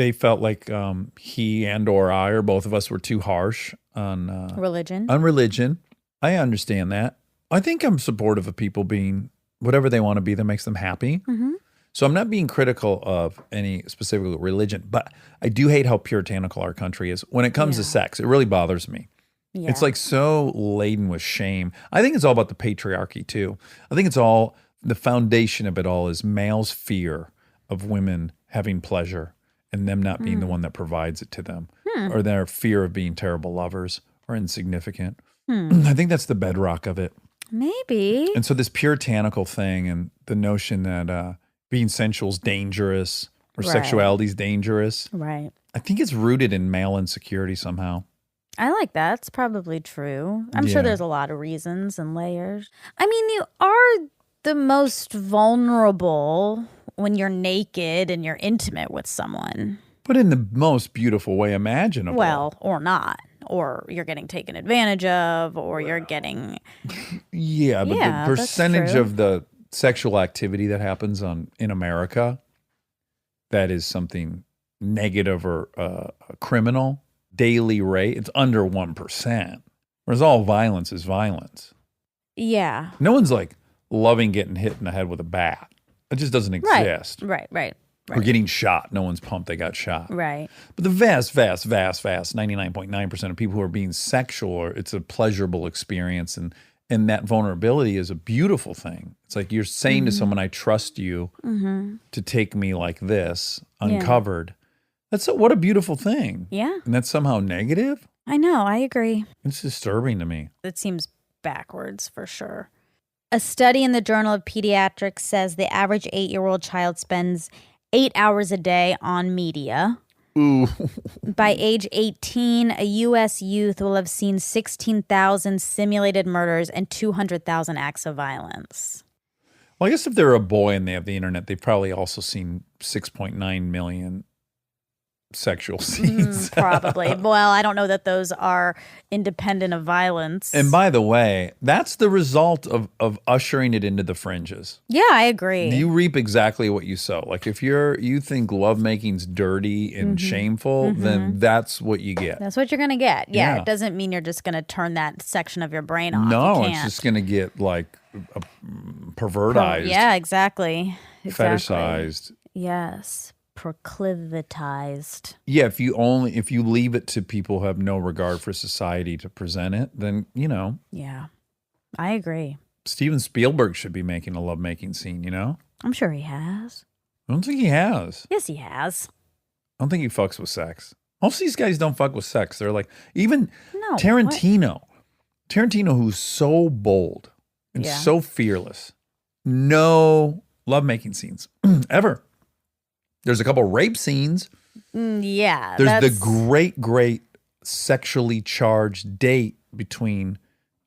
F: they felt like he and or I or both of us were too harsh on
C: religion.
F: On religion. I understand that. I think I'm supportive of people being whatever they want to be that makes them happy.
C: Mm-hmm.
F: So I'm not being critical of any specific religion, but I do hate how puritanical our country is. When it comes to sex, it really bothers me. Yeah. It's like so laden with shame. I think it's all about the patriarchy too. I think it's all, the foundation of it all is males' fear of women having pleasure and them not being the one that provides it to them, or their fear of being terrible lovers or insignificant. I think that's the bedrock of it.
C: Maybe.
F: And so this puritanical thing and the notion that being sensual is dangerous or sexuality is dangerous.
C: Right.
F: I think it's rooted in male insecurity somehow.
C: I like that. It's probably true. I'm sure there's a lot of reasons and layers. I mean, you are the most vulnerable when you're naked and you're intimate with someone.
F: But in the most beautiful way imaginable.
C: Well, or not. Or you're getting taken advantage of, or you're getting...
F: Yeah, but the percentage of the sexual activity that happens in America that is something negative or criminal, daily rate, it's under 1%. Whereas all violence is violence.
C: Yeah.
F: No one's like loving getting hit in the head with a bat. It just doesn't exist.
C: Right.
F: Or getting shot. No one's pumped they got shot.
C: Right.
F: But the vast, 99.9% of people who are being sexual, it's a pleasurable experience. And that vulnerability is a beautiful thing. It's like you're saying to someone, I trust you to take me like this, uncovered. What a beautiful thing.
C: Yeah.
F: And that's somehow negative?
C: I know. I agree.
F: It's disturbing to me.
C: It seems backwards for sure. A study in the Journal of Pediatrics says the average 8-year-old child spends 8 hours a day on media.
F: Ooh.
C: By age 18, a U.S. youth will have seen 16,000 simulated murders and 200,000 acts of violence.
F: Well, I guess if they're a boy and they have the internet, they've probably also seen 6.9 million sexual scenes.
C: Probably. Well, I don't know that those are independent of violence.
F: And by the way, that's the result of ushering it into the fringes.
C: Yeah, I agree.
F: You reap exactly what you sow. Like if you think lovemaking dirty and shameful, then that's what you get.
C: That's what you're going to get. Yeah, it doesn't mean you're just going to turn that section of your brain off.
F: No, it's just going to get like pervertized.
C: Yeah, exactly.
F: Fetishized.
C: Yes. Proclivatized.
F: Yeah, if you leave it to people who have no regard for society to present it, then
C: Yeah, I agree.
F: Steven Spielberg should be making a lovemaking scene.
C: I'm sure he has.
F: I don't think he has.
C: Yes, he has.
F: I don't think he fucks with sex. Most of these guys don't fuck with sex. They're like even
C: No,
F: Tarantino. Tarantino, who's so bold and so fearless, no lovemaking scenes ever. There's a couple rape scenes.
C: Yeah.
F: There's the great sexually charged date between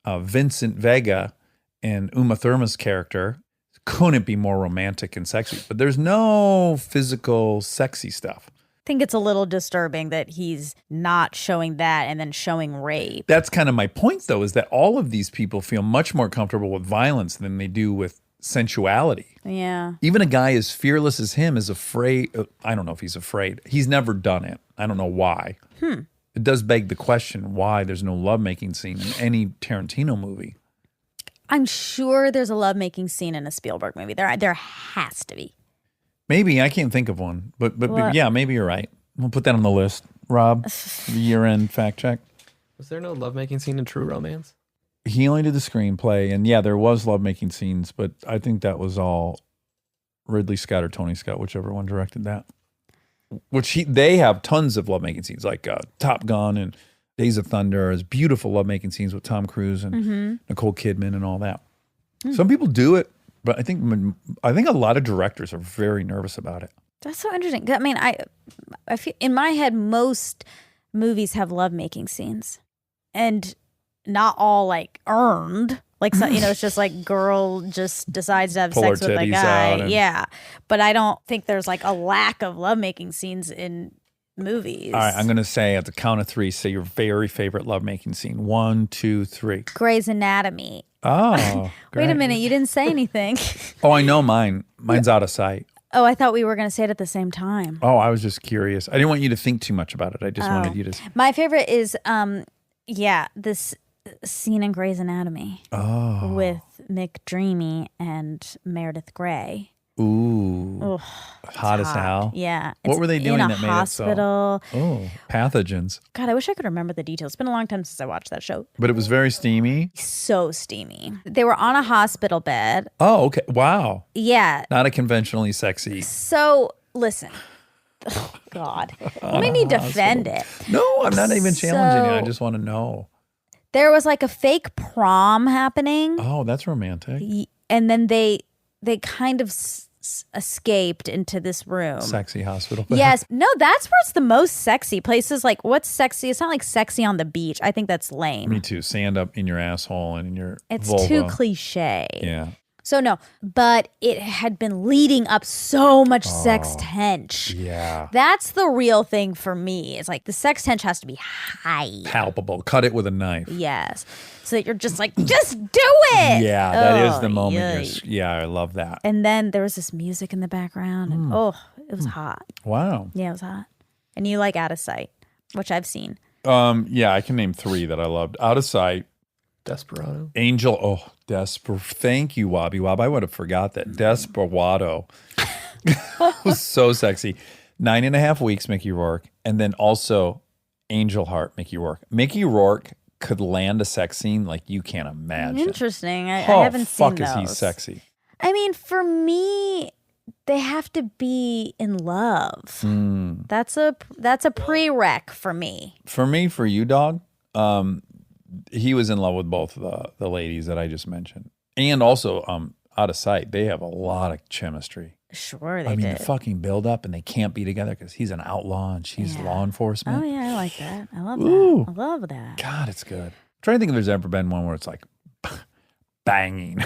F: Vincent Vega and Uma Thurman's character. Couldn't be more romantic and sexy. But there's no physical, sexy stuff.
C: I think it's a little disturbing that he's not showing that and then showing rape.
F: That's kind of my point, though, is that all of these people feel much more comfortable with violence than they do with sensuality.
C: Yeah.
F: Even a guy as fearless as him is afraid. I don't know if he's afraid. He's never done it. I don't know why. It does beg the question why there's no lovemaking scene in any Tarantino movie.
C: I'm sure there's a lovemaking scene in a Spielberg movie. There has to be.
F: Maybe. I can't think of one. But yeah, maybe you're right. We'll put that on the list. Rob, year-end fact check.
G: Was there no lovemaking scene in True Romance?
F: He only did the screenplay, and yeah, there was lovemaking scenes, but I think that was all Ridley Scott or Tony Scott, whichever one directed that. They have tons of lovemaking scenes, like Top Gun and Days of Thunder. Is beautiful lovemaking scenes with Tom Cruise and Nicole Kidman and all that. Some people do it, but I think a lot of directors are very nervous about it.
C: That's so interesting. I mean, I feel in my head most movies have lovemaking scenes, and not all like earned. Like, so, it's just like girl just decides to have sex with a guy. Yeah. But I don't think there's like a lack of lovemaking scenes in movies.
F: All right. I'm going to say at the count of 3, say your very favorite lovemaking scene. 1, 2, 3.
C: Grey's Anatomy.
F: Oh,
C: Wait a minute. You didn't say anything.
F: Oh, I know mine. Mine's Out of Sight.
C: Oh, I thought we were going to say it at the same time.
F: Oh, I was just curious. I didn't want you to think too much about it. I just wanted you to.
C: My favorite is, this scene in Grey's Anatomy with McDreamy and Meredith Grey.
F: Ooh, hot as hell.
C: Yeah.
F: What were they doing
C: in a
F: that made
C: hospital.
F: it so? Oh, pathogens.
C: God, I wish I could remember the details. It's been a long time since I watched that show.
F: But it was very steamy.
C: So steamy. They were on a hospital bed.
F: Oh, okay. Wow.
C: Yeah.
F: Not a conventionally sexy.
C: So, listen. Oh, God. You made me defend it.
F: No, I'm not even challenging you. I
C: So-
F: just want to know.
C: There was like a fake prom happening.
F: Oh, that's romantic.
C: And then they kind of escaped into this room.
F: Sexy hospital bed.
C: Yes. No, that's where it's the most sexy. Places like, what's sexy? It's not like sexy on the beach. I think that's lame.
F: Me too. Sand up in your asshole and in your
C: It's
F: vulva.
C: too cliche.
F: Yeah.
C: So no, but it had been leading up so much sex tension.
F: Yeah.
C: That's the real thing for me. It's like the sex tension has to be high.
F: Palpable. Cut it with a knife.
C: Yes. So that you're just like, just do it.
F: Yeah, that is
C: Oh,
F: the moment.
C: yay.
F: Yeah, I love that.
C: And then there was this music in the background. And it was hot.
F: Wow.
C: Yeah, it was hot. And you like Out of Sight, which I've seen.
F: Yeah, I can name 3 that I loved. Out of Sight,
G: Desperado.
F: Angel. Oh, Thank you, Wobby Wob. I would have forgot that. Desperado was so sexy. 9.5 Weeks, Mickey Rourke, and then also Angel Heart, Mickey Rourke. Mickey Rourke could land a sex scene like you can't imagine.
C: Interesting. I
F: Oh,
C: haven't seen
F: fuck,
C: those.
F: is he sexy?
C: I mean, for me, they have to be in love. That's a prereq for me.
F: For me, for you, dog. He was in love with both the ladies that I just mentioned, and also Out of Sight. They have a lot of chemistry.
C: Sure, they
F: I mean,
C: did.
F: the fucking build up, and they can't be together because he's an outlaw and she's law enforcement.
C: Oh yeah, I like that. I love
F: Ooh.
C: that. I love that.
F: God, it's good. I'm trying to think if there's ever been one where it's like banging.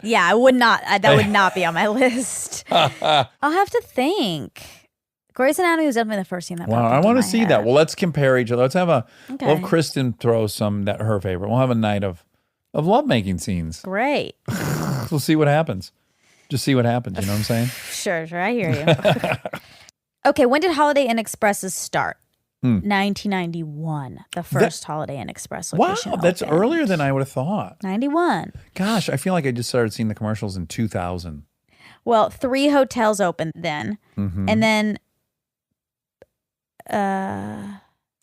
C: Yeah, I would not. That would not be on my list. I'll have to think. Grey's Anatomy was definitely the first scene that.
F: Wow,
C: popped
F: I
C: into
F: want to
C: my
F: see
C: head.
F: that. Well, let's compare each other. Let's have a.
C: Okay.
F: We'll have Kristen throw some that her favorite. We'll have a night of lovemaking scenes.
C: Great.
F: We'll see what happens. Just see what happens. You know what I'm saying?
C: Sure, I hear you. Okay, when did Holiday Inn Expresses start? 1991, the first Holiday Inn Express
F: Wow,
C: location.
F: that's
C: opened.
F: earlier than I would have thought.
C: 91.
F: Gosh, I feel like I just started seeing the commercials in 2000.
C: Well, 3 hotels opened then, and then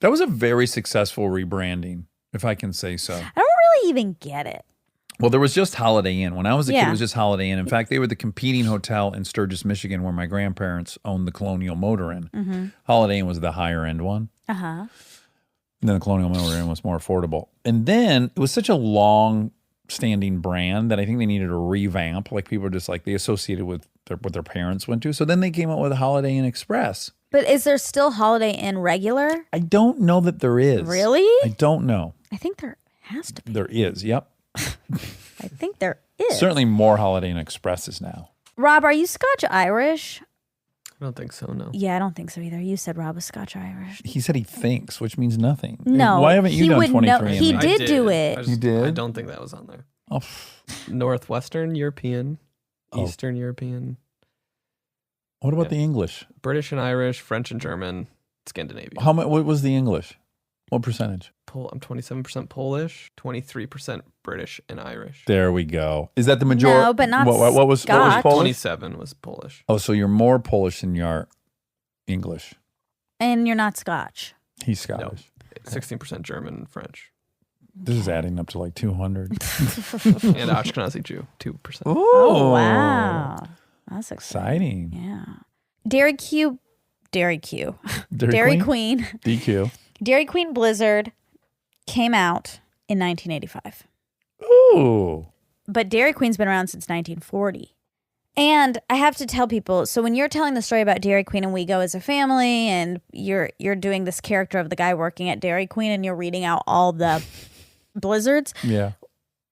F: That was a very successful rebranding, if I can say so.
C: I don't really even get it.
F: Well, there was just Holiday Inn. When I was a kid,
C: Yeah.
F: it was just Holiday Inn. In fact, they were the competing hotel in Sturgis, Michigan, where my grandparents owned the Colonial Motor Inn. Holiday Inn was the higher end one.
C: Uh-huh.
F: And then the Colonial Motor Inn was more affordable. And then it was such a long-standing brand that I think they needed a revamp. Like people were just like, they associated with what their parents went to. So then they came out with Holiday Inn Express.
C: But is there still Holiday Inn regular?
F: I don't know that there is.
C: Really?
F: I don't know.
C: I think there has to be.
F: There is, yep.
C: I think there is.
F: Certainly more Holiday Inn Expresses now.
C: Rob, are you Scotch Irish?
G: I don't think so, no.
C: Yeah, I don't think so either. You said Rob was Scotch Irish.
F: He said he thinks, which means nothing.
C: No,
F: Why haven't you
C: he
F: done
C: would know-
F: 23
C: he
F: and
C: did do
G: I
C: it.
F: You did?
G: I don't think that was on there.
F: Oh,
G: Northwestern European,
F: Oh.
G: Eastern European,
F: what about
G: Yeah.
F: the English?
G: British and Irish, French and German, Scandinavian.
F: How much? What was the English? What percentage?
G: I'm 27% Polish, 23% British and Irish.
F: There we go. Is that the majority?
C: No, but not
F: what was
C: Scotch.
F: Polish?
G: 27 was Polish.
F: Oh, so you're more Polish than you are English.
C: And you're not Scotch.
F: He's Scottish.
G: 16% German and French.
F: This is adding up to like 200.
G: And Ashkenazi Jew, 2%.
C: Oh, wow. That's exciting.
F: Exciting.
C: Yeah. Dairy Queen.
F: Dairy
C: Queen.
F: DQ.
C: Dairy Queen Blizzard came out in 1985.
F: Ooh.
C: But Dairy Queen's been around since 1940. And I have to tell people, so when you're telling the story about Dairy Queen and we go as a family and you're doing this character of the guy working at Dairy Queen and you're reading out all the blizzards,
F: Yeah.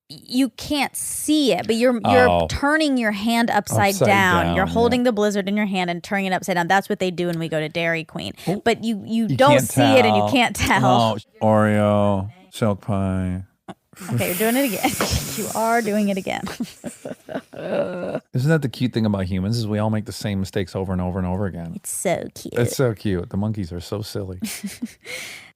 C: you can't see it, but you're
F: Oh.
C: turning your hand upside down.
F: down,
C: You're holding
F: yeah.
C: the blizzard in your hand and turning it upside down. That's what they do when we go to Dairy Queen.
F: Oh.
C: But you
F: You
C: don't
F: can't
C: see it and you
F: tell.
C: can't tell.
F: Oh, Oreo, silk pie,
C: Okay, you're doing it again. You are doing it again.
F: Isn't that the cute thing about humans is we all make the same mistakes over and over and over again.
C: It's so cute.
F: It's so cute. The monkeys are so silly.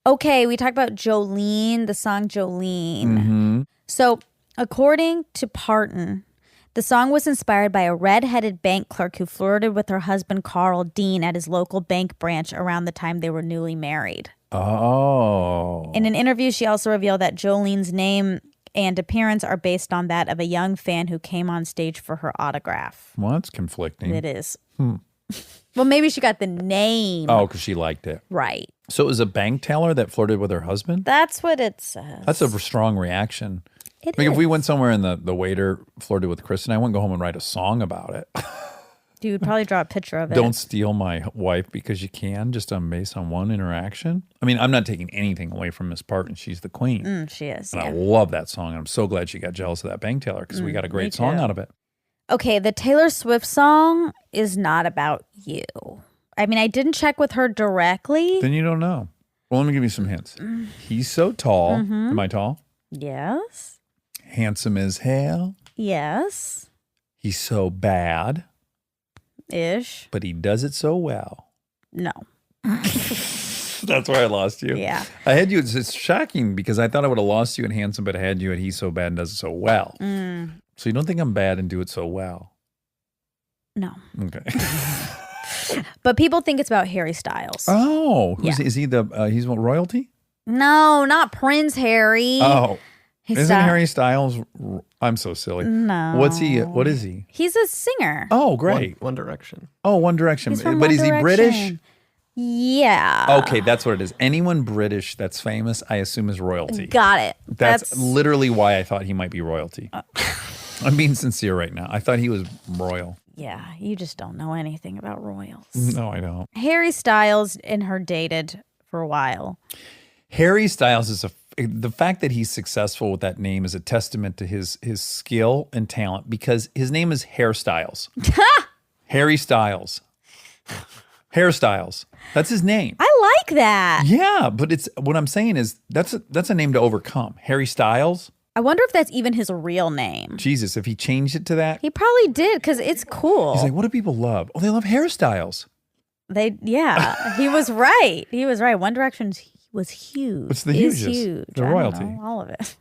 C: Okay, we talked about Jolene, the song Jolene.
F: Mm-hmm.
C: So, according to Parton, the song was inspired by a red-headed bank clerk who flirted with her husband Carl Dean at his local bank branch around the time they were newly married.
F: Oh.
C: In an interview, she also revealed that Jolene's name and appearance are based on that of a young fan who came on stage for her autograph.
F: Well, that's conflicting.
C: It is. Well, maybe she got the name.
F: Oh, because she liked it.
C: Right.
F: So it was a bank teller that flirted with her husband?
C: That's what it says.
F: That's a strong reaction.
C: It
F: Like
C: is.
F: if we went somewhere and the waiter flirted with Kristen, I wouldn't go home and write a song about it.
C: Dude, would probably draw a picture of it.
F: Don't steal my wife because you can, just based on one interaction. I mean, I'm not taking anything away from Miss Parton. She's the queen.
C: She is.
F: And
C: Yeah.
F: I love that song. And I'm so glad she got jealous of that bank teller because we got a great song out of it.
C: Okay, the Taylor Swift song is not about you. I mean, I didn't check with her directly.
F: Then you don't know. Well, let me give you some hints. He's so tall. Am I tall?
C: Yes.
F: Handsome as hell.
C: Yes.
F: He's so bad,
C: Ish.
F: but he does it so well.
C: No.
F: That's where I lost you.
C: Yeah.
F: I had you. It's shocking because I thought I would have lost you at handsome, but I had you at he's so bad and does it so well. So you don't think I'm bad and do it so well?
C: No.
F: Okay.
C: But people think it's about Harry Styles.
F: Oh,
C: Yeah.
F: is he he's royalty?
C: No, not Prince Harry.
F: Oh,
C: He's
F: isn't
C: not-
F: Harry Styles? I'm so silly.
C: No.
F: What's he? What is he?
C: He's a singer.
F: Oh, great.
G: One Direction.
F: Oh, One Direction.
C: He's from
F: But
C: One
F: is he British?
C: Direction. Yeah.
F: Okay, that's what it is. Anyone British that's famous, I assume is royalty.
C: Got it.
F: That's literally why I thought he might be royalty. I'm being sincere right now. I thought he was royal.
C: Yeah, you just don't know anything about royals.
F: No, I don't.
C: Harry Styles and her dated for a while.
F: Harry Styles is the fact that he's successful with that name is a testament to his skill and talent because his name is Hairstyles. Harry Styles. Hairstyles. That's his name.
C: I like that.
F: Yeah, but it's what I'm saying is that's a name to overcome. Harry Styles.
C: I wonder if that's even his real name.
F: Jesus, if he changed it to that,
C: He probably did because it's cool.
F: he's like, what do people love? Oh, they love hairstyles.
C: He was right. He was right. One Direction was huge.
F: It's the
C: Is
F: hugest.
C: huge.
F: The
C: I don't
F: royalty.
C: know, all of it.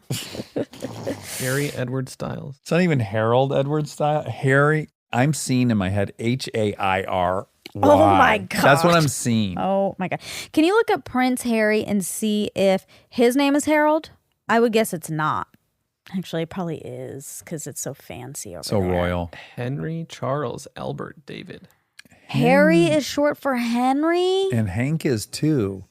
G: Harry Edward Styles.
F: It's not even Harold Edwards style. Harry, I'm seeing in my head Hairy.
C: Oh my God.
F: That's what I'm seeing.
C: Oh my God. Can you look up Prince Harry and see if his name is Harold? I would guess it's not. Actually, it probably is because it's so fancy over
F: So
C: there.
F: royal.
G: Henry Charles Albert David.
C: Harry is short for Henry?
F: And Hank is too.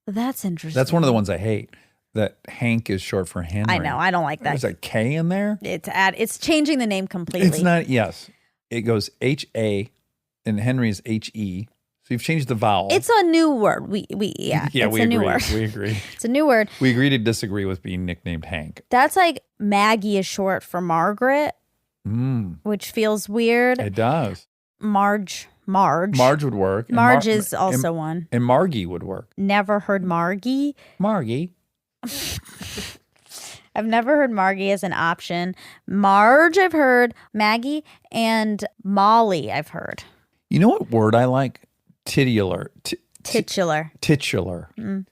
C: That's interesting.
F: That's one of the ones I hate. That Hank is short for Henry.
C: I know. I don't like that.
F: There's a K in there.
C: It's changing the name completely.
F: It's not. Yes, it goes HA, and Henry is HE. So you've changed the vowel.
C: It's a new word. Yeah,
F: yeah,
C: it's
F: we
C: a
F: agree.
C: new word.
F: We agree.
C: It's a new word.
F: We agree to disagree with being nicknamed Hank.
C: That's like Maggie is short for Margaret, which feels weird.
F: It does.
C: Marge.
F: Marge would work. And
C: Marge is also one.
F: And Margie would work.
C: Never heard Margie.
F: Margie.
C: I've never heard Margie as an option. Marge, I've heard. Maggie and Molly, I've heard.
F: You know what word I like? Titular.
C: Titular.
F: Titular.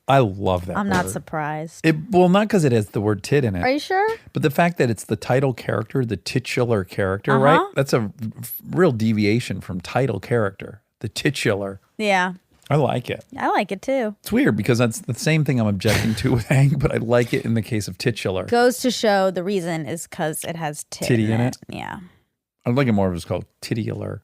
F: I love that
C: I'm
F: word.
C: not surprised.
F: Well, not because it has the word tit in it.
C: Are you sure?
F: But the fact that it's the title character, the titular character, right? That's a real deviation from title character. The titular.
C: Yeah.
F: I like it.
C: I like it too.
F: It's weird because that's the same thing I'm objecting to with Hank, but I like it in the case of titular.
C: Goes to show the reason is because it has
F: Titty in it?
C: Yeah.
F: I'd like it more if it was called titular.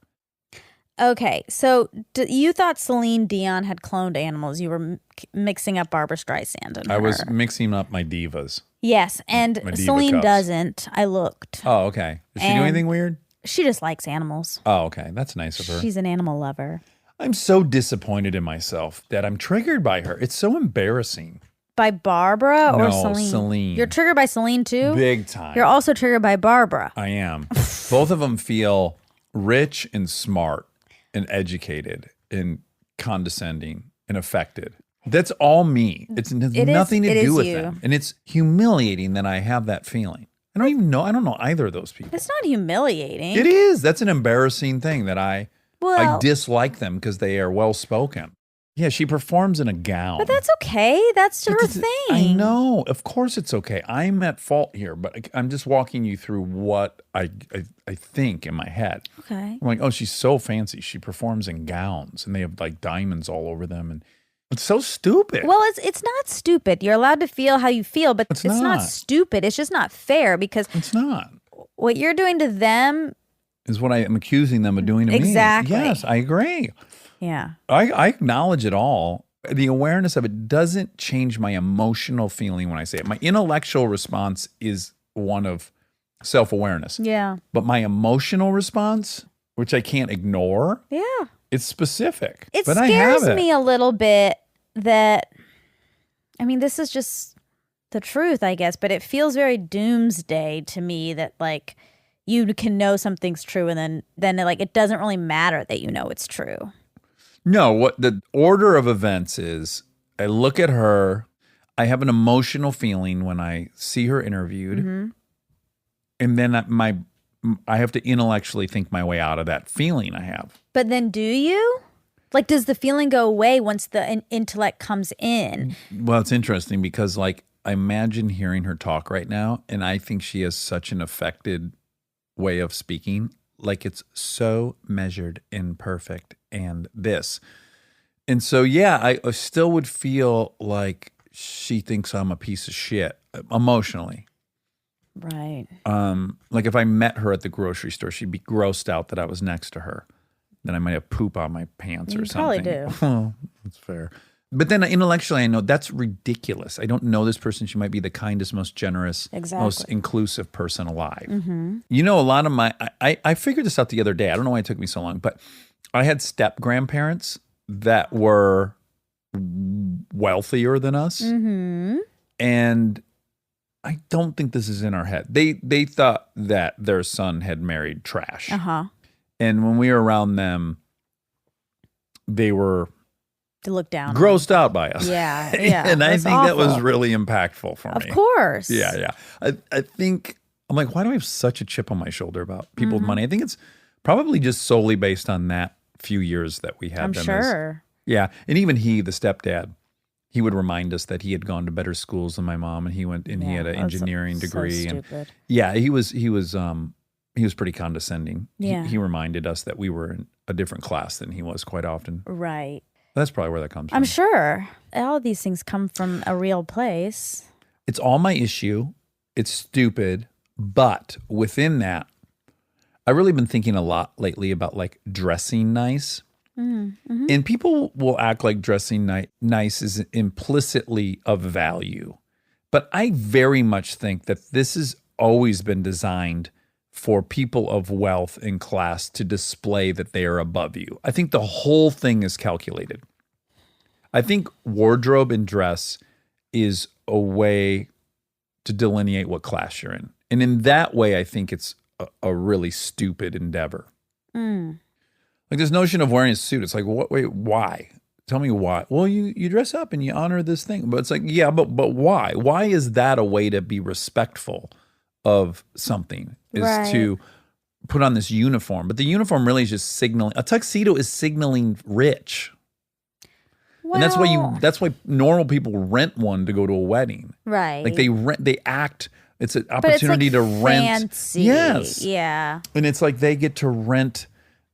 C: Okay, so you thought Celine Dion had cloned animals. You were mixing up Barbara Streisand and
F: I was
C: her.
F: mixing up my divas.
C: Yes, and
F: My diva
C: Celine
F: cups.
C: doesn't. I looked.
F: Oh, okay. Does she do
C: And-
F: anything weird?
C: She just likes animals.
F: Oh, okay. That's nice of her.
C: She's an animal lover.
F: I'm so disappointed in myself that I'm triggered by her. It's so embarrassing.
C: By Barbara or
F: No,
C: Celine?
F: Celine.
C: You're triggered by Celine too?
F: Big time.
C: You're also triggered by Barbara.
F: I am. Both of them feel rich and smart and educated and condescending and affected. That's all me. It has nothing to do with
C: you.
F: them. And it's humiliating that I have that feeling. I don't know either of those people.
C: It's not humiliating.
F: It is. That's an embarrassing thing that I dislike them because they are well spoken. Yeah, she performs in a gown.
C: But that's okay. That's her thing.
F: I know. Of course it's okay. I'm at fault here, but I'm just walking you through what I think in my head.
C: Okay.
F: I'm like, oh, she's so fancy. She performs in gowns and they have like diamonds all over them. And it's so stupid.
C: Well, it's not stupid. You're allowed to feel how you feel, but it's not stupid. It's just not fair because
F: it's not.
C: What you're doing to them
F: is what I am accusing them of doing to me.
C: Exactly.
F: Yes, I agree.
C: Yeah.
F: I acknowledge it all. The awareness of it doesn't change my emotional feeling when I say it. My intellectual response is one of self-awareness.
C: Yeah.
F: But my emotional response, which I can't ignore, it's specific.
C: It
F: but
C: scares me a little bit that, I mean, this is just the truth, I guess, but it feels very doomsday to me that like you can know something's true and then like it doesn't really matter that you know it's true.
F: No, what the order of events is, I look at her, I have an emotional feeling when I see her interviewed, and then I have to intellectually think my way out of that feeling I have.
C: But then do you? Like, does the feeling go away once the intellect comes in?
F: Well, it's interesting because like I imagine hearing her talk right now, and I think she has such an affected way of speaking. Like it's so measured and perfect and this. And so, yeah, I still would feel like she thinks I'm a piece of shit emotionally.
C: Right.
F: Like if I met her at the grocery store, she'd be grossed out that I was next to her. Then I might have poop on my pants or something.
C: Probably do.
F: Oh, that's fair. But then intellectually, I know that's ridiculous. I don't know this person. She might be the kindest, most generous, most inclusive person alive.
C: Mm-hmm.
F: You know, a lot of my, I figured this out the other day. I don't know why it took me so long, but I had step grandparents that were wealthier than us.
C: Mm-hmm.
F: And I don't think this is in our head. They thought that their son had married trash.
C: Uh-huh.
F: And when we were around them, they were
C: to look down
F: grossed out by us.
C: Yeah, yeah.
F: And I think
C: awful.
F: that was really impactful for me.
C: Of course.
F: Yeah. I think, I'm like, why do I have such a chip on my shoulder about people with money? I think it's probably just solely based on that few years that we had
C: I'm
F: them.
C: sure.
F: Yeah. And even the stepdad, he would remind us that he had gone to better schools than my mom, and he went and he had an engineering degree.
C: So
F: and
C: stupid.
F: yeah, he was pretty condescending.
C: Yeah.
F: He reminded us that we were in a different class than he was quite often.
C: Right.
F: That's probably where that comes from.
C: I'm sure all of these things come from a real place.
F: It's all my issue. It's stupid. But within that, I've really been thinking a lot lately about like dressing nice. Mm-hmm. And people will act like dressing nice is implicitly of value. But I very much think that this has always been designed for people of wealth and class to display that they are above you. I think the whole thing is calculated. I think wardrobe and dress is a way to delineate what class you're in. And in that way, I think it's a really stupid endeavor. Like this notion of wearing a suit, it's like, wait, why? Tell me why. Well, you dress up and you honor this thing. But it's like, yeah, but why? Why is that a way to be respectful of something? Is to put on this uniform. But the uniform really is just signaling. A tuxedo is signaling rich. Well, and that's why normal people rent one to go to a wedding.
C: Right.
F: Like they act. It's an opportunity to rent.
C: Fancy.
F: Yes.
C: Yeah.
F: And it's like they get to rent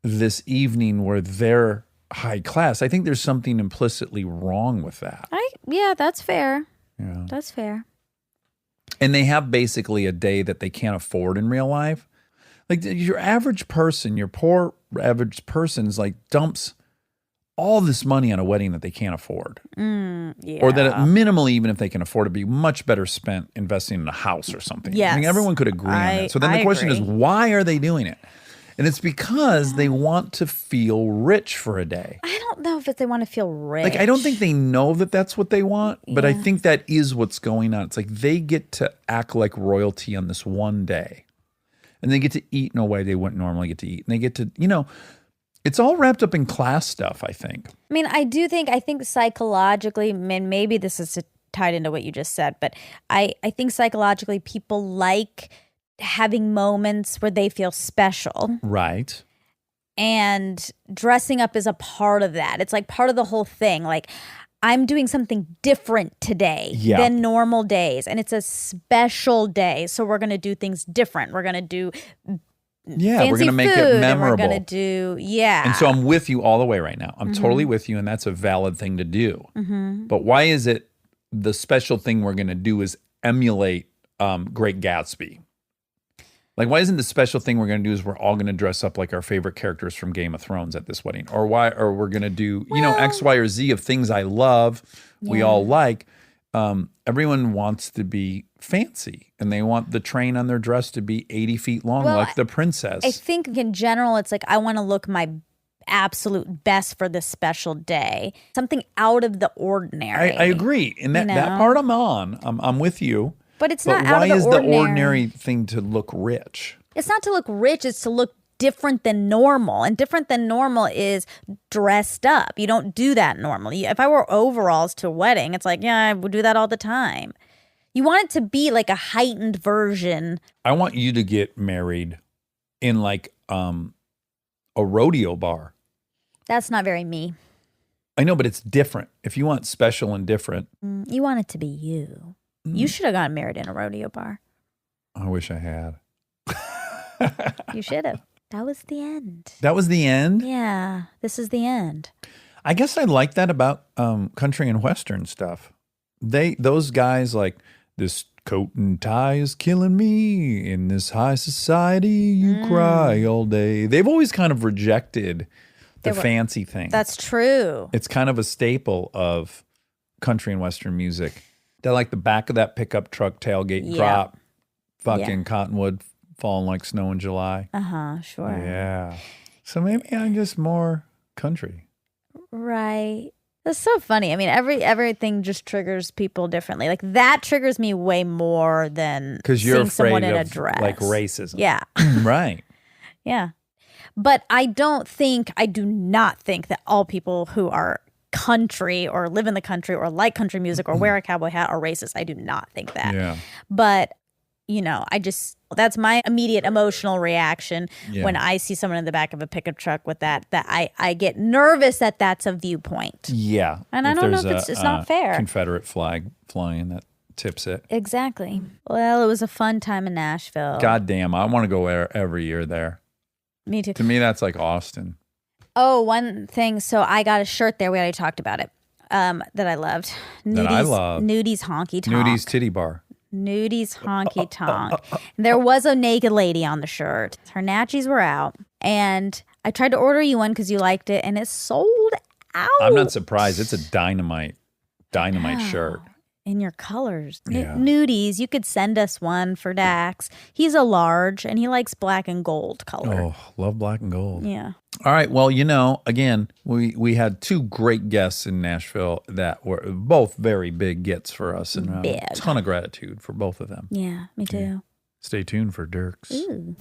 F: this evening where they're high class. I think there's something implicitly wrong with that.
C: Yeah, that's fair.
F: Yeah.
C: That's fair.
F: And they have basically a day that they can't afford in real life. Like your average person, your poor average person is like dumps all this money on a wedding that they can't afford.
C: Yeah.
F: Or that at minimally, even if they can afford it, be much better spent investing in a house or something.
C: Yes.
F: I think everyone could agree on that. So then the question is, why are they doing it? And it's because they want to feel rich for a day.
C: I don't know if they want to feel rich.
F: Like, I don't think they know that that's what they want, but I think that is what's going on. It's like they get to act like royalty on this one day. And they get to eat in a way they wouldn't normally get to eat. And they get to, It's all wrapped up in class stuff, I think.
C: I mean, I think psychologically, and maybe this is tied into what you just said, but I think psychologically people like having moments where they feel special.
F: Right.
C: And dressing up is a part of that. It's like part of the whole thing. Like, I'm doing something different today than normal days. And it's a special day. So we're going to do things different. We're going to do fancy
F: we're going to make it memorable.
C: We're going to do,
F: And so I'm with you all the way right now. I'm totally with you, and that's a valid thing to do. But why is it the special thing we're going to do is emulate Great Gatsby? Like, why isn't the special thing we're going to do is we're all going to dress up like our favorite characters from Game of Thrones at this wedding? Or we're going to do, X, Y, or Z of things I love, we all like. Everyone wants to be fancy, and they want the train on their dress to be 80 feet long, like the princess.
C: I think in general, it's like I want to look my absolute best for this special day. Something out of the ordinary.
F: I agree. And that part I'm on. I'm with you.
C: But it's not out of the ordinary.
F: Why is the ordinary thing to look rich?
C: It's not to look rich. It's to look different than normal. And different than normal is dressed up. You don't do that normally. If I wore overalls to a wedding, it's like, I would do that all the time. You want it to be like a heightened version.
F: I want you to get married in like a rodeo bar.
C: That's not very me.
F: I know, but it's different. If you want special and different.
C: You want it to be you. You should have gotten married in a rodeo bar.
F: I wish I had.
C: You should have. That was the end.
F: That was the end?
C: Yeah, this is the end.
F: I guess I like that about country and western stuff. Those guys like, this coat and tie is killing me. In this high society, you cry all day. They've always kind of rejected the fancy thing.
C: That's true.
F: It's kind of a staple of country and western music. They're like the back of that pickup truck tailgate drop, fucking cottonwood falling like snow in July.
C: Sure.
F: Yeah. So maybe I'm just more country.
C: Right. That's so funny. I mean, everything just triggers people differently. Like, that triggers me way more than
F: because you're afraid
C: someone in a
F: of
C: dress.
F: Like racism.
C: Yeah.
F: Right.
C: Yeah. But I do not think that all people who are country or live in the country or like country music or wear a cowboy hat are racist. I do not think that.
F: Yeah.
C: But, that's my immediate emotional reaction when I see someone in the back of a pickup truck with that I get nervous that that's a viewpoint.
F: Yeah.
C: And I don't know if it's not fair.
F: Confederate flag flying that tips it.
C: Exactly. Well, it was a fun time in Nashville.
F: God damn, I want to go every year there.
C: Me too.
F: To me, that's like Austin.
C: Oh, one thing. So I got a shirt there. We already talked about it. That I loved. Nudie's Honky Tonk.
F: Nudie's Titty Bar.
C: Nudie's Honky Tonk. There was a naked lady on the shirt. Her natchies were out. And I tried to order you one because you liked it, and it sold out.
F: I'm not surprised. It's a dynamite shirt.
C: In your colors.
F: Yeah.
C: Nudies, you could send us one for Dax. He's a large, and he likes black and gold color.
F: Oh, love black and gold.
C: Yeah.
F: All right. Well, again, we had two great guests in Nashville that were both very big gets for us, and a ton of gratitude for both of them.
C: Yeah, me too.
F: Stay tuned for Dirks.
C: Ooh.